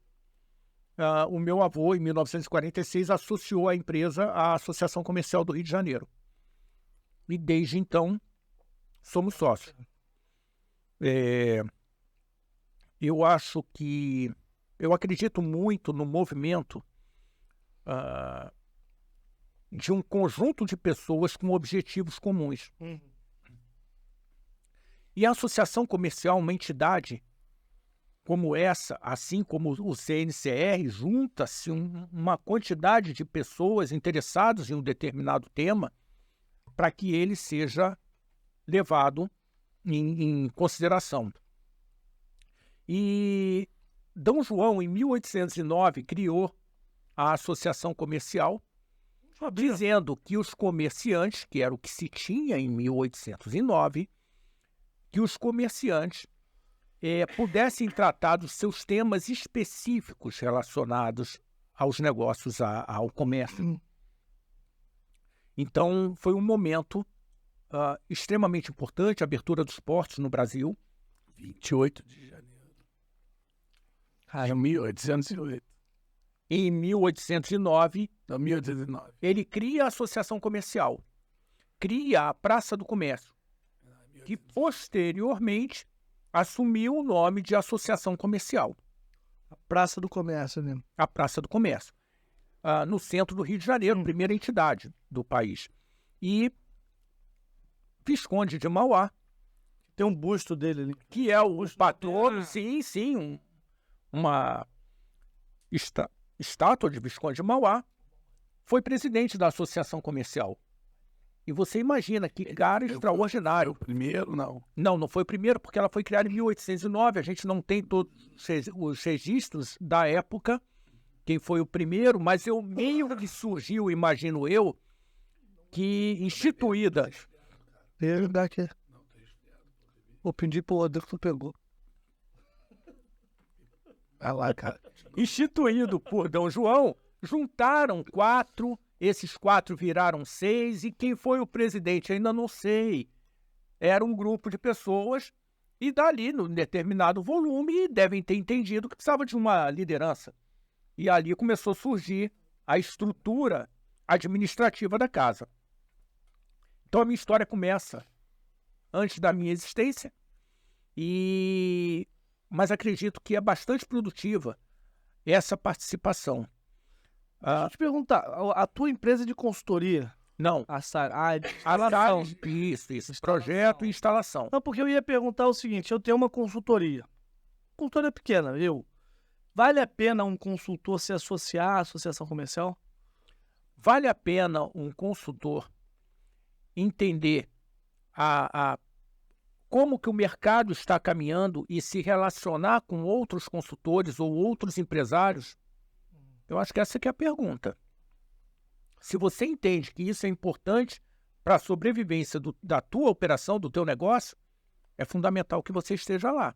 o meu avô, em 1946, associou a empresa à Associação Comercial do Rio de Janeiro. E desde então, somos sócios. Eu acho que... Eu acredito muito no movimento de um conjunto de pessoas com objetivos comuns. E a associação comercial, uma entidade como essa, assim como o CNCR, junta-se uma quantidade de pessoas interessadas em um determinado tema para que ele seja levado em consideração. E D. João, em 1809, criou a Associação Comercial, dizendo que os comerciantes, que era o que se tinha em 1809, que os comerciantes pudessem tratar dos seus temas específicos relacionados aos negócios, ao comércio. Então, foi um momento extremamente importante, a abertura dos portos no Brasil. 28 de janeiro. De 1808. Em 1809, Não, 1809. ele cria a Associação Comercial, cria a Praça do Comércio, que posteriormente assumiu o nome de Associação Comercial, A Praça do Comércio, né? a Praça do Comércio, no centro do Rio de Janeiro, primeira entidade do país. E Visconde de Mauá, Tem um busto dele ali. que é o patrono, sim, uma estátua de Visconde de Mauá, foi presidente da Associação Comercial. E você imagina que cara extraordinário. O primeiro, não. Não foi o primeiro, porque ela foi criada em 1809. A gente não tem todos os registros da época, quem foi o primeiro, mas meio que surgiu, imagino eu, que instituída. Ele daqui. Vou pedir pro Rodrigo que tu pegou. Vai lá, cara. Instituído por D. João, juntaram 4, esses 4 viraram 6, e quem foi o presidente ainda não sei. Era um grupo de pessoas, e dali, num determinado volume, devem ter entendido que precisava de uma liderança. E ali começou a surgir a estrutura administrativa da casa. Então a minha história começa antes da minha existência, mas acredito que é bastante produtiva essa participação. Deixa eu te perguntar, a tua empresa de consultoria, Não, a SAR, de a instalação. isso, projeto e instalação. Não, porque eu ia perguntar o seguinte, eu tenho uma consultoria. Consultoria pequena, vale a pena um consultor se associar à associação comercial? Vale a pena um consultor entender como que o mercado está caminhando e se relacionar com outros consultores ou outros empresários, eu acho que essa que é a pergunta. Se você entende que isso é importante para a sobrevivência da tua operação, do teu negócio, é fundamental que você esteja lá.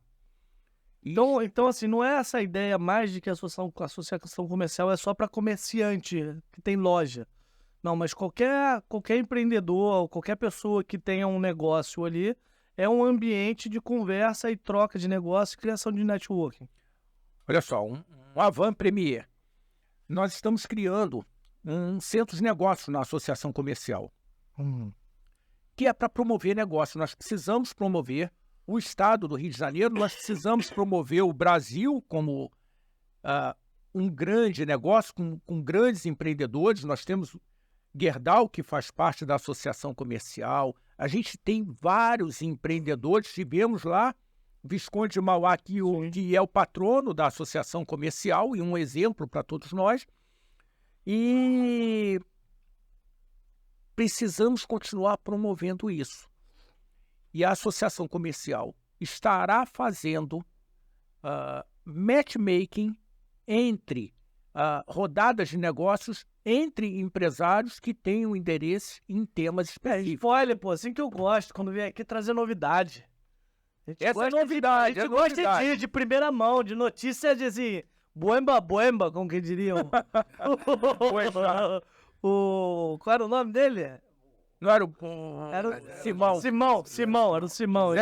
Então, assim, não é essa ideia mais de que a associação comercial é só para comerciante que tem loja. Não, mas qualquer empreendedor, qualquer pessoa que tenha um negócio ali, é um ambiente de conversa e troca de negócio e criação de networking. Olha só, um Avant Premier. Nós estamos criando um centro de negócio na associação comercial, que é para promover negócio. Nós precisamos promover o estado do Rio de Janeiro, nós precisamos promover o Brasil como um grande negócio, com grandes empreendedores. Nós temos Gerdau, que faz parte da associação comercial. A gente tem vários empreendedores. Tivemos lá Visconde de Mauá, que é o patrono da associação comercial e um exemplo para todos nós. E precisamos continuar promovendo isso. E a associação comercial estará fazendo matchmaking entre rodadas de negócios entre empresários que tenham interesse em temas específicos. Spoiler, pô, assim que eu gosto, quando vem aqui trazer novidade. Essa é novidade. A gente gosta de primeira mão, de notícia de assim, boemba, como que diriam. Qual era o nome dele? Não era o Simão. Era o Simão.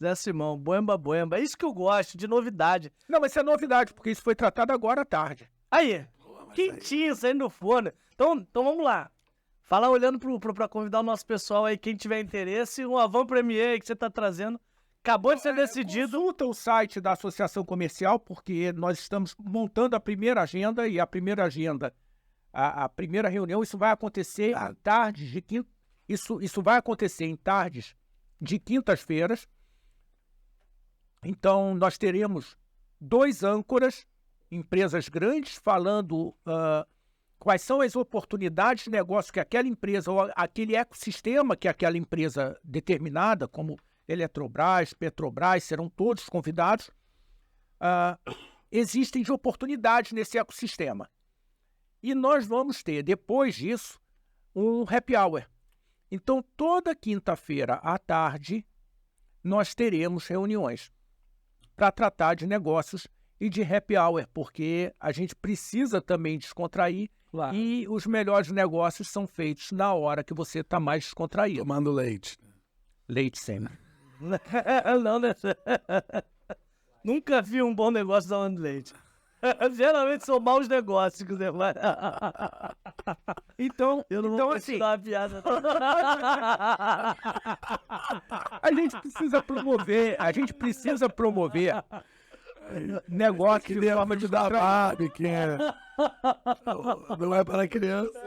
Zé Simão, boemba. É isso que eu gosto, de novidade. Não, mas isso é novidade, porque isso foi tratado agora à tarde. Aí, quentinho, saindo do forno. Então vamos lá. Fala olhando pra convidar o nosso pessoal aí, quem tiver interesse, um Avant Premier aí que você tá trazendo. Acabou de ser decidido. Consulta o site da Associação Comercial, porque nós estamos montando a primeira agenda, e a primeira agenda, a primeira reunião, isso vai acontecer em tardes de quinta. Isso vai acontecer em tardes de quintas-feiras. Então, nós teremos 2 âncoras, empresas grandes, falando quais são as oportunidades de negócio que aquela empresa, ou aquele ecossistema que aquela empresa determinada, como Eletrobras, Petrobras, serão todos convidados. Existem de oportunidades nesse ecossistema. E nós vamos ter, depois disso, um happy hour. Então, toda quinta-feira à tarde, nós teremos reuniões para tratar de negócios e de happy hour, porque a gente precisa também descontrair. Claro. E os melhores negócios são feitos na hora que você está mais descontraído. Tomando leite. Leite sempre. Não, né? Nunca vi um bom negócio tomando leite. Geralmente são maus negócios que você vai. Então, eu não então vou assim, continuar a piada. a gente precisa promover negócio Que forma de dar Barbie, que é. Não é para criança.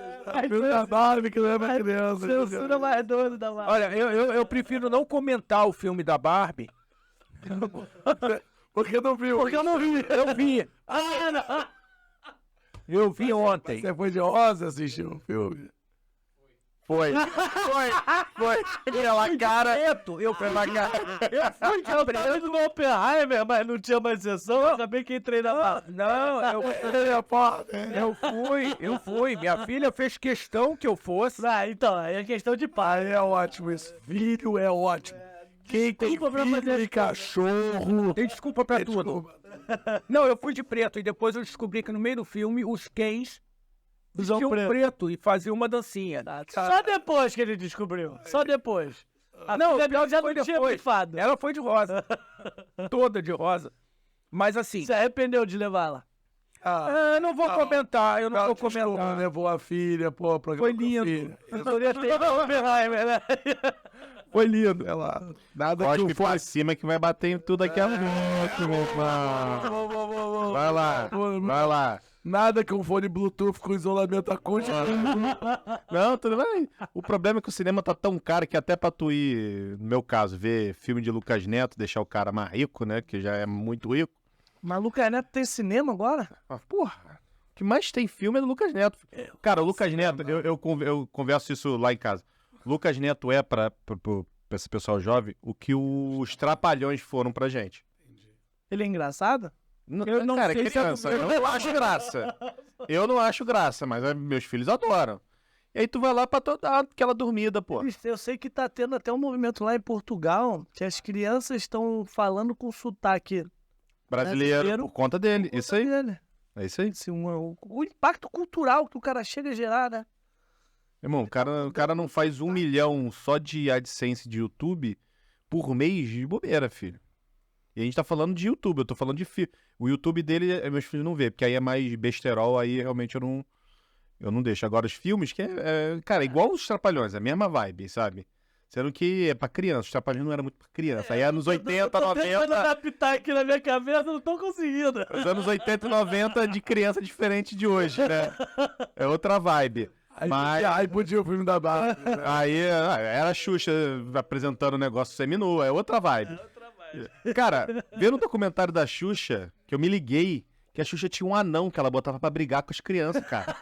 Da Barbie que não é para criança. Censura mais doido da Barbie. Olha, eu prefiro não comentar o filme da Barbie. Porque não viu? Porque eu não vi. Eu vi. Eu vi ontem. Você foi de rosa assistir o filme? Foi. Pela cara. Eu fui na cara. Eu tava preso no Oppenheimer, mas não tinha mais sessão. Eu acabei que entrei na bala. Não, eu fui. Minha filha fez questão que eu fosse. Então, aí é questão de pai. É ótimo isso. Filho é ótimo. Quem tem filho e cachorro... Tem desculpa pra tudo. Não, eu fui de preto e depois eu descobri que no meio do filme os Kens vestiam preto e faziam uma dancinha. Só depois que ele descobriu. Só depois. Não, Filha já foi não tinha depois. pifado. Ela foi de rosa. Toda de rosa. Mas assim... Se arrependeu de levar lá. eu não vou comentar, eu não vou comentar. Levou a filha, pô, Foi lindo. Eu poderia ter Oppenheimer, né? Foi lindo. Ela, nada que Cospe o pra fone... cima que vai bater em tudo aqui a pouco, meu irmão. Vai lá. Nada que um fone Bluetooth com isolamento acústico. Não, tudo bem. O problema é que o cinema tá tão caro que até pra tu ir, no meu caso, ver filme de Lucas Neto, deixar o cara mais rico, né, que já é muito rico. Mas Lucas Neto tem cinema agora? Porra, o que mais tem filme é do Lucas Neto. Cara, o Lucas Neto, eu converso isso lá em casa. Lucas Neto é pra esse pessoal jovem, o que os Trapalhões foram pra gente. Ele é engraçado? Eu não cara, sei se é criança, do eu meu- não acho graça. Eu não acho graça, mas meus filhos adoram. E aí tu vai lá pra dar aquela dormida, pô. Eu sei que tá tendo até um movimento lá em Portugal que as crianças estão falando com sotaque Brasileiro, por conta dele. Isso aí. dele. É isso aí. Assim, o impacto cultural que o cara chega a gerar, né? Irmão, o cara não faz 1 milhão só de AdSense de YouTube por mês de bobeira, filho. E a gente tá falando de YouTube, eu tô falando de filme. O YouTube dele, meus filhos não vê, porque aí é mais besterol, aí realmente eu não deixo. Agora, os filmes, cara, igual os Trapalhões, é a mesma vibe, sabe? Sendo que é pra criança, os Trapalhões não era muito pra criança. Aí anos 80, Tô tentando 90... adaptar aqui na minha cabeça, não tô conseguindo. Os anos 80 e 90 de criança diferente de hoje, né? É outra vibe. Mas- Aí podia o filme da Barbie. né? Aí era a Xuxa apresentando o negócio seminu, é outra vibe. Cara, vendo o documentário da Xuxa, que eu me liguei que a Xuxa tinha um anão que ela botava pra brigar com as crianças, cara.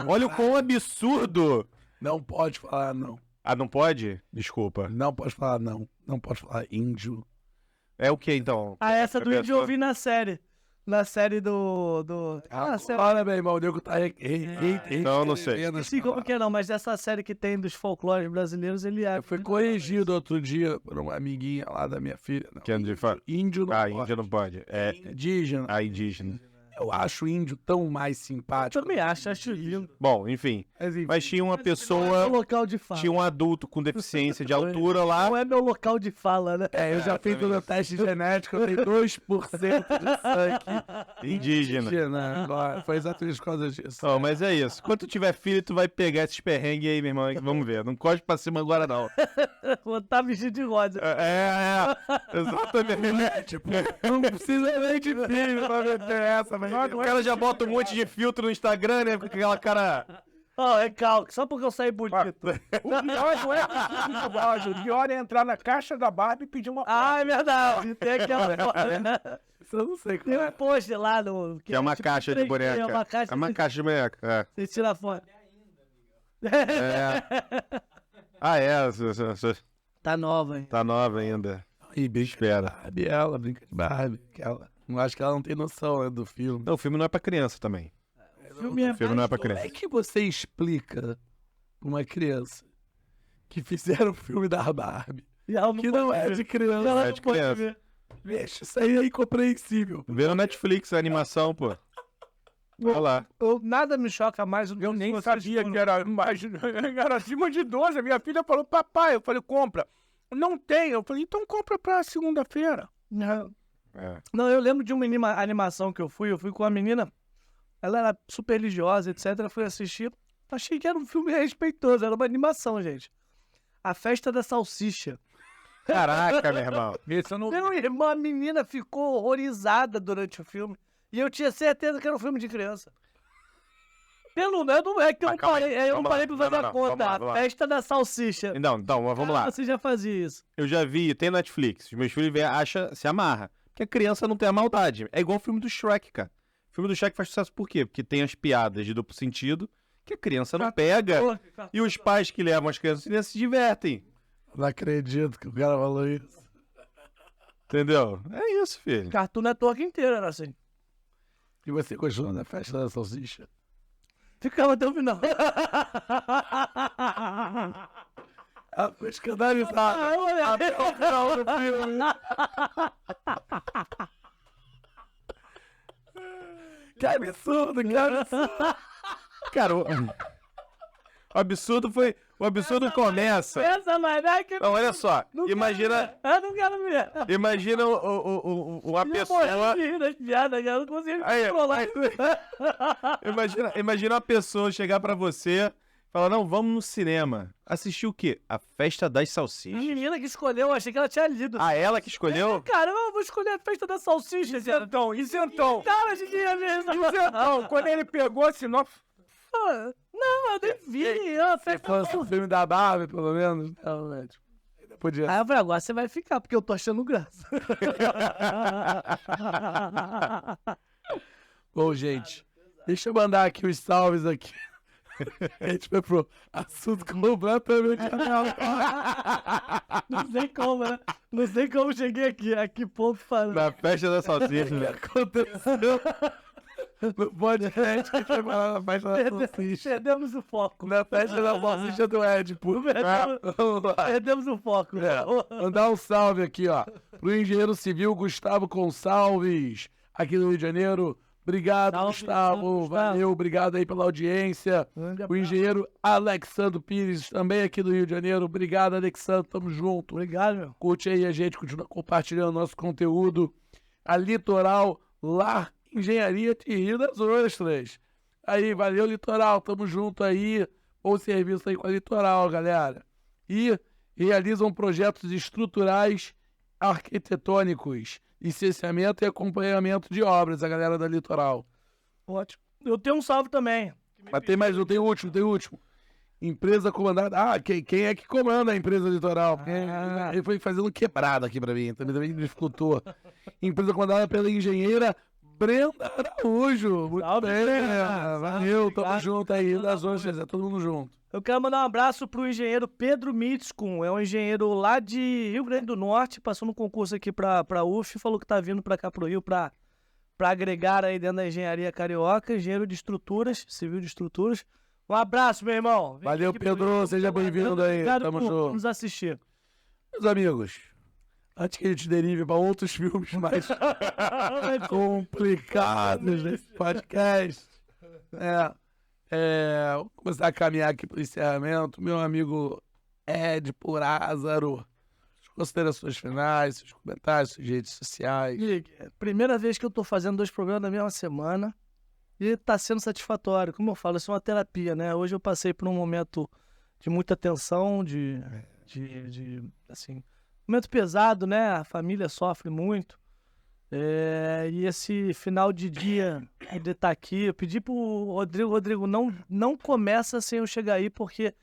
Olha o quão absurdo. Não pode falar não. Ah, não pode? Desculpa. Não pode falar não. Não pode falar índio. É o que então? Ah, essa do índio eu pessoa- vi na série. Na série do... série... Olha, meu irmão, o nego tá... Então, não sei. Não sei como que é não, mas essa série que tem dos folclores brasileiros, ele é... Foi corrigido outro dia por uma amiguinha lá da minha filha. Não, Que é de fa- índio não Ah, pode. índia não pode. É Indígena. a indígena. Eu acho o índio tão mais simpático. Eu também acho lindo. Bom, enfim. Mas, enfim, Mas tinha uma Não é pessoa, meu local de fala. tinha um adulto com deficiência de altura lá. Não é meu local de fala, né? eu já fiz o meu teste genético, eu tenho 2% de sangue Indígena. indígena. Agora, foi exatamente por causa disso. Não, mas é isso. Quando tu tiver filho, tu vai pegar esses perrengues aí, meu irmão. Vamos ver. Não corre pra cima agora, não. Vou estar vestido de rosa. Exatamente. Tipo, não precisa nem de filho pra meter essa, mas... O cara já bota um monte de filtro no Instagram, né? Com aquela cara... Ó, é calco, só porque eu saí bonito. O pior não é o Barbie, o pior é entrar na caixa da Barbie e pedir uma Ah, é verdade. Tem aquela... Isso eu não sei Tem qual um é. post lá no... Que é uma tipo caixa de 3D, boneca. É uma caixa, É uma caixa de boneca. É. Você tira a foto. Ah, é. Tá nova, hein? Tá nova ainda. Ih, bicho, Espera. Barbie, ela brinca de Barbie. Eu acho que ela não tem noção, né, do filme. Não, o filme não é pra criança também. O filme O filme não é pra Como é criança. que você explica pra uma criança que fizeram o filme da Barbie, E ela que não é de criança? Ela é não de pode criança. ver. Bicho, isso aí é incompreensível. Vê no Netflix a animação, pô. Olha lá. Nada me choca mais do que Eu nem vocês sabia foram- que era mais. Era acima de 12. A minha filha falou, papai. Eu falei, compra. Não tem. Eu falei, então compra pra segunda-feira. Não. É. Não, eu lembro de uma animação que eu fui com a menina, ela era super religiosa, etc. Eu fui assistir, achei que era um filme respeitoso, era uma animação, gente. A Festa da Salsicha. Caraca, meu irmão. Esse eu não Meu irmão, a menina ficou horrorizada durante o filme. E eu tinha certeza que era um filme de criança. Pelo menos não é que eu Mas não calma aí, parei, eu não vamos parei lá. pra fazer Não, a não, conta. vamos lá. A Festa da Salsicha. Então, mas vamos lá. Você já fazia isso. Eu já vi, tem Netflix. Os meus filhos acham, se amarra. Porque a criança não tem a maldade. É igual o filme do Shrek, cara. O filme do Shrek faz sucesso por quê? Porque tem as piadas de duplo sentido que a criança não pega. E os pais que levam as crianças se divertem. Não acredito que o cara falou isso. Entendeu? É isso, filho. Cartoon Network inteiro era assim. E você continuou na festa da salsicha? Ficava até o final. Ela foi escandalizada. Até o final do filme. Que absurdo, que absurdo. Cara, o absurdo foi... O absurdo começa... Essa mas é que Não, olha só. não Imagina... quero ver. Eu não quero ver. Imagina uma pessoa... Das piadas, eu não consigo Aí, controlar. aí- imagina uma pessoa chegar pra você e falar, não, vamos no cinema. Assistir o quê? A Festa das A Salsichas. menina que escolheu, eu achei que ela tinha lido. Ah, ela que escolheu? Cara, eu vou escolher a Festa da Salsicha. Isentão, isentão. Cara, de que mesmo. Isentão. Quando ele pegou a sinopse. Não, eu nem vi. A Se Festa fosse o filme da Barbie, pelo menos. Não, né? Tipo, ainda podia. Aí eu falei, agora você vai ficar, porque eu tô achando graça. Bom, gente, deixa eu mandar aqui os salves aqui. A gente foi pro assunto completamente Não sei como, né? Não sei como cheguei aqui. A que ponto parou? Na festa da salsicha, né? aconteceu no podcast que a gente foi falar na festa da salsicha. Perdemos o foco. Na festa da salsicha do Edipo. Vamos lá. Perdemos o foco. Mandar um salve aqui, ó, pro engenheiro civil Gustavo Gonçalves, aqui do Rio de Janeiro. Obrigado, Salve, Gustavo. salve, Gustavo. Valeu, obrigado aí pela audiência. Grande O abraço. engenheiro Alexandro Pires, também aqui do Rio de Janeiro. Obrigado, Alexandro. Tamo junto. Obrigado, meu. Curte aí a gente, continua compartilhando nosso conteúdo. A Litoral Lar Engenharia de Rio das Ostras. Aí, valeu, Litoral. Tamo junto aí. Bom serviço aí com a Litoral, galera. E realizam projetos estruturais, arquitetônicos, licenciamento e acompanhamento de obras, a galera da Litoral. Ótimo. Eu tenho um salve também. Mas tem mais um, tem o último. Empresa comandada. Ah, quem é que comanda a empresa Litoral? Porque ele foi fazendo quebrada aqui pra mim, também dificultou. Empresa comandada pela engenheira Brenda Araújo. Muito Salve, bem, Brenda. valeu, tamo Obrigado. junto aí, das Ostras, é todo mundo junto. Eu quero mandar um abraço pro engenheiro Pedro Mitskun. É um engenheiro lá de Rio Grande do Norte, passou no concurso aqui pra UF, falou que tá vindo pra cá pro Rio pra agregar aí dentro da engenharia carioca, engenheiro de estruturas, civil de estruturas. Um abraço, meu irmão. Vem Valeu, aqui pro Pedro, Rio. seja bem-vindo aí, Obrigado tamo por junto. nos assistir. Meus amigos, antes que a gente derive para outros filmes mais complicados nesse podcast, vou começar a caminhar aqui para o encerramento. Meu amigo Ed Lázaro, as considerações finais, seus comentários, suas redes sociais. Primeira vez que eu tô fazendo 2 programas na mesma semana e tá sendo satisfatório. Como eu falo, isso é uma terapia, né? Hoje eu passei por um momento de muita tensão, assim, momento pesado, né? A família sofre muito. E esse final de dia de estar aqui, eu pedi pro Rodrigo, não começa sem eu chegar aí, porque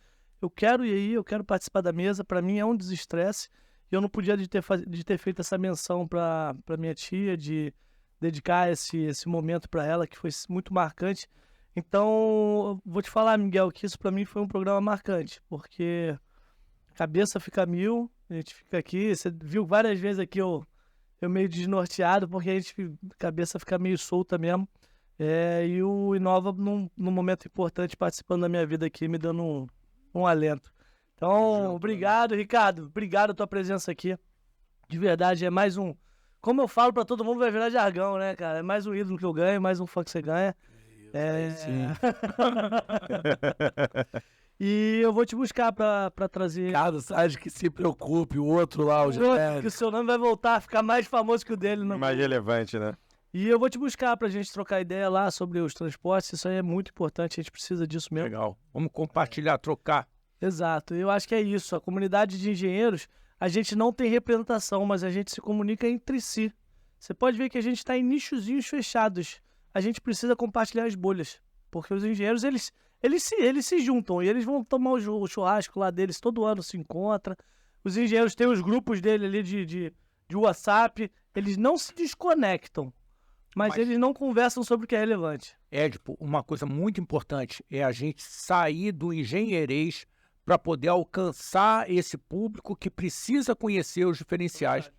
eu quero ir aí, eu quero participar da mesa. Para mim é um desestresse. E eu não podia de ter feito essa menção para minha tia, de dedicar esse momento para ela, que foi muito marcante. Então, vou te falar, Miguel, que isso para mim foi um programa marcante, porque a cabeça fica mil, a gente fica aqui, você viu várias vezes aqui eu meio desnorteado, porque a cabeça fica meio solta mesmo. E o Inova, num momento importante, participando da minha vida aqui, me dando um alento. Então, obrigado, Ricardo. Obrigado a tua presença aqui. De verdade, é mais um... Como eu falo pra todo mundo, vai virar jargão, né, cara? É mais um ídolo que eu ganho, mais um fã que você ganha. Sim. E eu vou te buscar pra trazer... Ricardo Salles, que se preocupe, o outro lá, o que Gélico. o seu nome vai voltar a ficar mais famoso que o dele. Não? Mais relevante, né? E eu vou te buscar pra gente trocar ideia lá sobre os transportes. Isso aí é muito importante, a gente precisa disso mesmo. Legal. Vamos compartilhar, trocar. Exato, eu acho que é isso. A comunidade de engenheiros, a gente não tem representação, mas a gente se comunica entre si. Você pode ver que a gente está em nichozinhos fechados. A gente precisa compartilhar as bolhas, porque os engenheiros, eles se juntam e eles vão tomar o churrasco lá deles, todo ano se encontra. Os engenheiros têm os grupos dele ali de WhatsApp, eles não se desconectam, mas eles não conversam sobre o que é relevante. Edipo, uma coisa muito importante é a gente sair do engenheirês para poder alcançar esse público que precisa conhecer os diferenciais.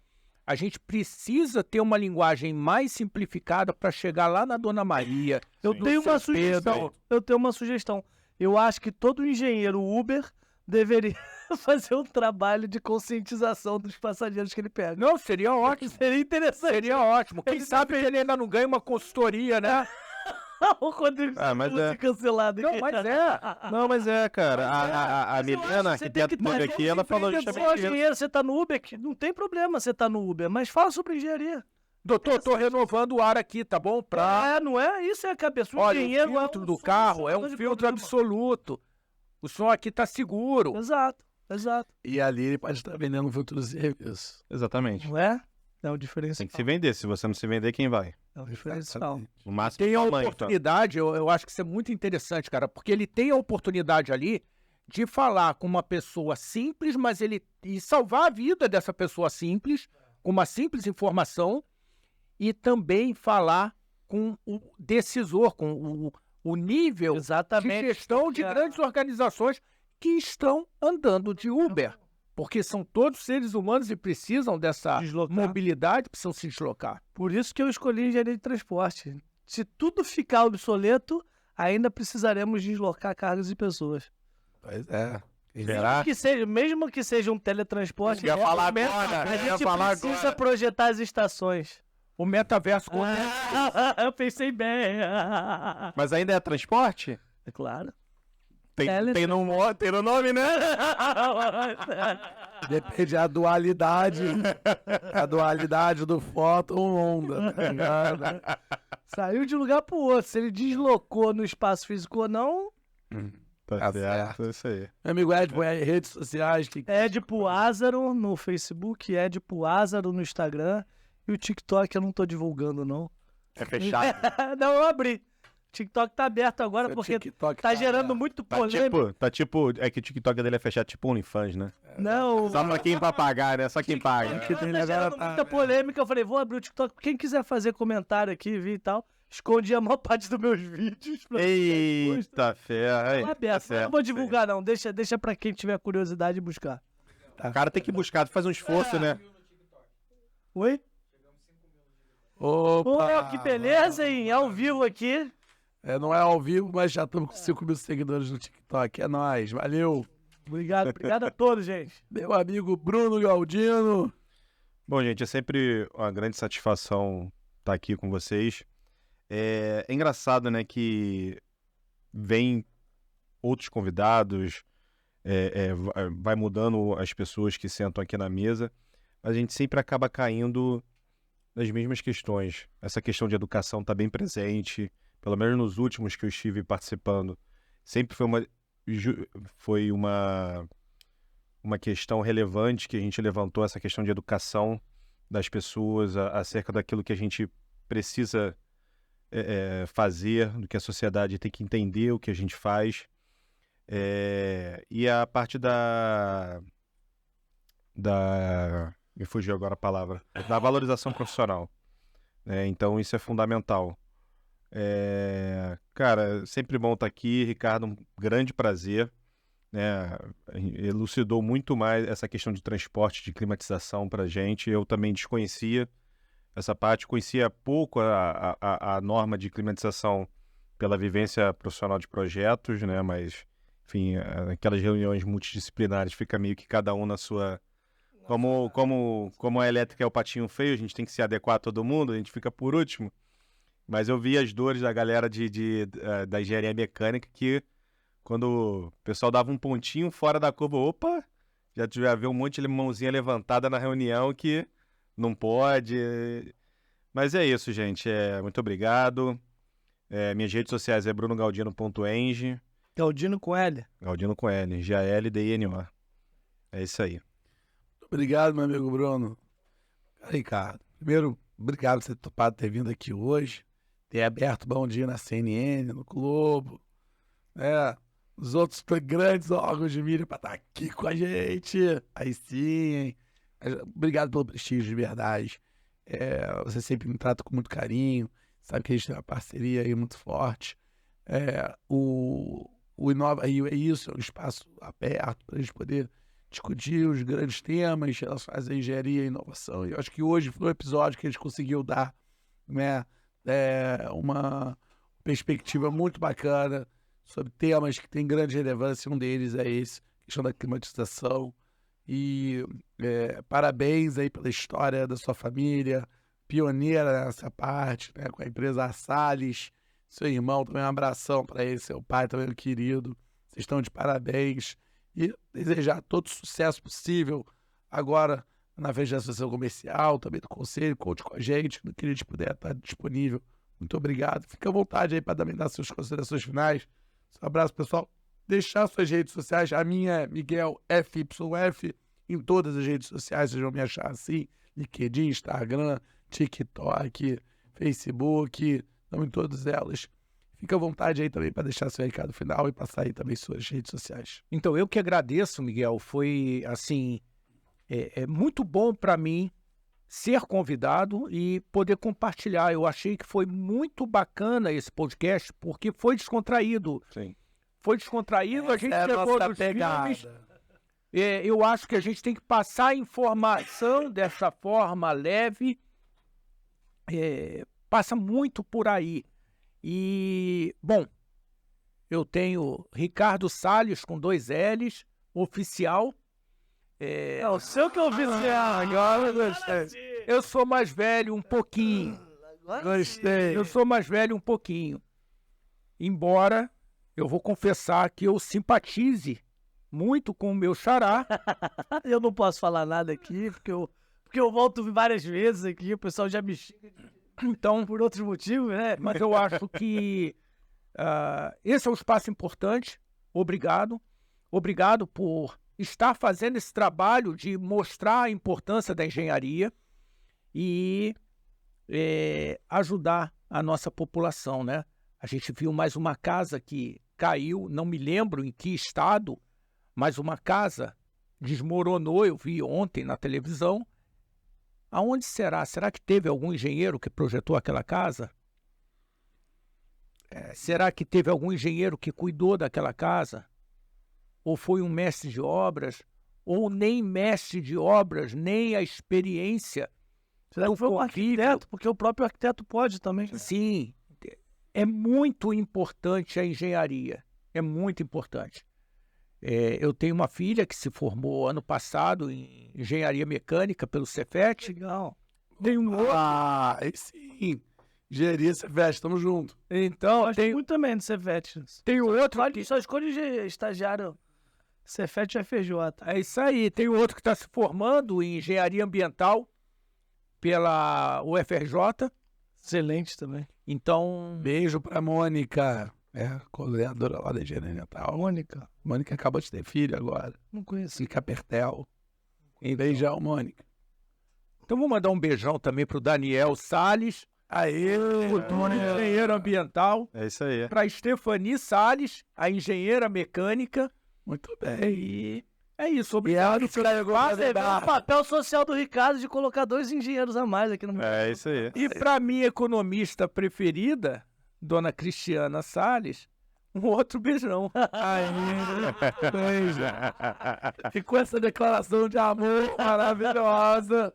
A gente precisa ter uma linguagem mais simplificada para chegar lá na Dona Maria. Eu tenho uma sugestão. Eu acho que todo engenheiro Uber deveria fazer um trabalho de conscientização dos passageiros que ele pega. Não, seria ótimo. Seria interessante. Seria ótimo. Quem sabe ele ainda não ganha uma consultoria, né? O Rodrigo mas fosse cancelado. Não, mas é. Não, mas cara. A Milena, arquiteta aqui, ela falou justamente isso. Engenheiro, você tá no Uber, não tem problema você tá no Uber, mas fala sobre engenharia. Doutor, tô renovando o ar aqui, tá bom? Não é? Isso é a cabeça. O Olha, engenheiro o filtro do carro é um filtro absoluto. O som aqui tá seguro. Exato. E ali ele pode estar vendendo um futuro serviço. Exatamente. Não é? É o diferencial. Tem que se vender. Se você não se vender, quem vai? É o diferencial. No máximo, Tem a sua mãe, oportunidade, eu acho que isso é muito interessante, cara, porque ele tem a oportunidade ali de falar com uma pessoa simples, mas e salvar a vida dessa pessoa simples, com uma simples informação, e também falar com o decisor, com o nível Exatamente. de gestão de grandes organizações que estão andando de Uber. Porque são todos seres humanos e precisam dessa Deslocar. mobilidade, precisam se deslocar. Por isso que eu escolhi engenharia de transporte. Se tudo ficar obsoleto, ainda precisaremos deslocar cargas e pessoas. Pois é. Mesmo que seja um teletransporte, Eu ia falar a agora, eu ia gente falar precisa agora. projetar as estações. O metaverso Eu pensei bem. Mas ainda é transporte? É claro. Tem no nome, né? Depende da dualidade. A dualidade do fóton onda, tá ligado? Saiu de um lugar pro outro. Se ele deslocou no espaço físico ou não, Tá Tá certo, é isso aí. Meu amigo Ed, põe aí redes sociais. Edipo Ázaro no Facebook, Edipo Ázaro no Instagram. E o TikTok eu não tô divulgando, não. É fechado. Não, eu abri. O TikTok tá aberto agora Seu porque TikTok tá tá gerando aberto. muito polêmica. Tá tipo, é que o TikTok dele é fechado tipo OnlyFans, né? Não, Só pra quem pra pagar, né? Só quem paga. Que tem tá gerando agora tá- muita polêmica. Eu falei, vou abrir o TikTok. Quem quiser fazer comentário aqui, vi e tal. Escondi a maior parte dos meus vídeos. pra- Eita, ferro. aí, Tá tá aberto. certo, Não vou divulgar, não. Deixa pra quem tiver curiosidade buscar. O cara tem que buscar, faz um esforço, né? Oi? Opa! Pô, que beleza, hein? Ao vivo aqui. Não é ao vivo, mas já estamos com 5 mil seguidores no TikTok. É nóis, valeu. Obrigado a todos, gente. Meu amigo Bruno Galdino. Bom, gente, é sempre uma grande satisfação estar aqui com vocês. É engraçado, né, que vem outros convidados, vai mudando as pessoas que sentam aqui na mesa, mas a gente sempre acaba caindo nas mesmas questões. Essa questão de educação está bem presente, pelo menos nos últimos que eu estive participando. Sempre foi uma questão relevante que a gente levantou, essa questão de educação das pessoas acerca daquilo que a gente precisa fazer, do que a sociedade tem que entender, o que a gente faz. E a parte me fugiu agora a palavra, da valorização profissional. Então isso é fundamental. Cara, sempre bom estar aqui, Ricardo, um grande prazer, né? Elucidou muito mais essa questão de transporte, de climatização pra gente. Eu também desconhecia essa parte, conhecia pouco a norma de climatização pela vivência profissional de projetos, né? Mas, enfim, aquelas reuniões multidisciplinares fica meio que cada um na sua... Como a elétrica é o patinho feio, a gente tem que se adequar a todo mundo, a gente fica por último. Mas eu vi as dores da galera da engenharia mecânica que quando o pessoal dava um pontinho fora da curva, opa, já ver um monte de mãozinha levantada na reunião que não pode. Mas é isso, gente. Muito obrigado. Minhas redes sociais é brunogaldino.eng. Galdino com L. Galdino com L. G-A-L-D-I-N-O. É isso aí. Obrigado, meu amigo Bruno. Ricardo, primeiro, obrigado por você ter topado ter vindo aqui hoje, ter aberto Bom Dia na CNN, no Globo, os outros grandes órgãos de mídia para estar aqui com a gente. Aí sim, hein? Obrigado pelo prestígio, de verdade. Você sempre me trata com muito carinho, sabe que a gente tem uma parceria aí muito forte. O Inova Rio é isso, é um espaço aberto para a gente poder discutir os grandes temas relacionados à engenharia e inovação. E eu acho que hoje foi um episódio que a gente conseguiu dar, né, uma perspectiva muito bacana sobre temas que têm grande relevância. Um deles é esse, a questão da climatização. E parabéns aí pela história da sua família, pioneira nessa parte, né, com a empresa Salles. Seu irmão também, um abração para ele, seu pai também, meu querido. Vocês estão de parabéns. E desejar todo o sucesso possível agora na frente da associação comercial, também do conselho. Conte com a gente, no que a gente puder estar disponível. Muito obrigado. Fica à vontade aí para também dar suas considerações finais. Um abraço, pessoal. Deixar suas redes sociais. A minha é Miguel FYF. Em todas as redes sociais vocês vão me achar assim. LinkedIn, Instagram, TikTok, Facebook. Estamos em todas elas. Fica à vontade aí também para deixar seu recado final e passar aí também suas redes sociais. Então, eu que agradeço, Miguel. Foi, assim, muito bom para mim ser convidado e poder compartilhar. Eu achei que foi muito bacana esse podcast, porque foi descontraído. Sim. Foi descontraído, a gente chegou nos filmes. Eu acho que a gente tem que passar a informação dessa forma leve. Passa muito por aí. E, bom, eu tenho Ricardo Salles com 2 L's, oficial. É o seu que é oficial. Agora eu gostei. Eu sou mais velho um pouquinho. Gostei. Eu sou mais velho um pouquinho. Embora eu vou confessar que eu simpatize muito com o meu xará. Eu não posso falar nada aqui, porque eu volto várias vezes aqui, o pessoal já me xinga Então, por outros motivos, né? mas eu acho que esse é um espaço importante. Obrigado. Obrigado por estar fazendo esse trabalho de mostrar a importância da engenharia e ajudar a nossa população, né? A gente viu mais uma casa que caiu, não me lembro em que estado, mas uma casa desmoronou, eu vi ontem na televisão. Aonde será? Será que teve algum engenheiro que projetou aquela casa? Será que teve algum engenheiro que cuidou daquela casa? Ou foi um mestre de obras? Ou nem mestre de obras, nem a experiência? Será que foi um arquiteto? Porque o próprio arquiteto pode também. Sim, é muito importante a engenharia. É muito importante. Eu tenho uma filha que se formou ano passado em engenharia mecânica pelo Cefet. Legal. Tem um outro. Aí sim. Engenharia Cefet, tamo junto. Então, Gosto muito também do Cefet. tem outro. Só escolhe estagiário Cefet e FJ. É isso aí. Tem outro que está se formando em engenharia ambiental pela UFRJ. Excelente também. Então, Beijo pra Mônica. Coordenadora lá da engenharia ambiental. Mônica. Mônica acabou de ter filho agora. Não conheço. Fica Pertel. Beijão, Mônica. então vou mandar um beijão também para o Daniel Salles, Aê! futuro engenheiro ambiental. É isso aí. Para Stephanie Salles, a engenheira mecânica. Muito bem. E é isso. E Obrigado. ela não carregou pra Você vê o dedar. papel social do Ricardo de colocar 2 engenheiros a mais aqui no É isso aí. E para minha economista preferida, dona Cristiana Salles, um outro beijão. Aê! Beijo. E com essa declaração de amor maravilhosa,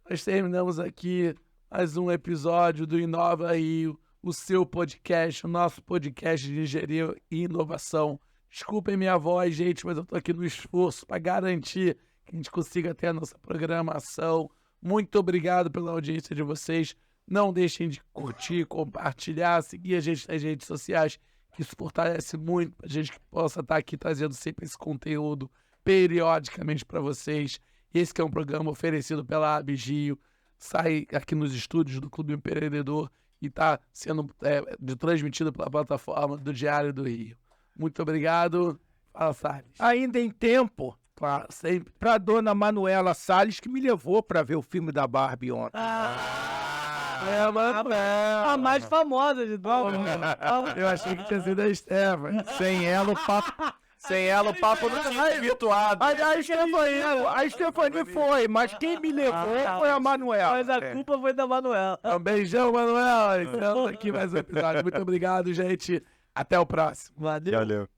nós terminamos aqui mais um episódio do Inova Rio, o seu podcast, o nosso podcast de engenharia e inovação. Desculpem minha voz, gente, mas eu tô aqui no esforço para garantir que a gente consiga ter a nossa programação. Muito obrigado pela audiência de vocês. Não deixem de curtir, compartilhar, seguir a gente nas redes sociais, que isso fortalece muito para a gente que possa estar aqui trazendo sempre esse conteúdo periodicamente para vocês. Esse que é um programa oferecido pela Abigio, sai aqui nos estúdios do Clube Empreendedor e está sendo transmitido pela plataforma do Diário do Rio. Muito obrigado. Fala, Salles. Ainda em tempo, Claro, sempre. para dona Manuela Salles, que me levou para ver o filme da Barbie ontem. A mais famosa de todas. Eu achei que tinha sido a Stephanie. Sem ela, o papo não é virtuado. A Stephanie foi, mas quem me levou foi a Manuela. Mas a culpa foi da Manuela. Um beijão, Manuel. Estamos aqui mais um episódio. Muito obrigado, gente. Até o próximo. Valeu. Valeu.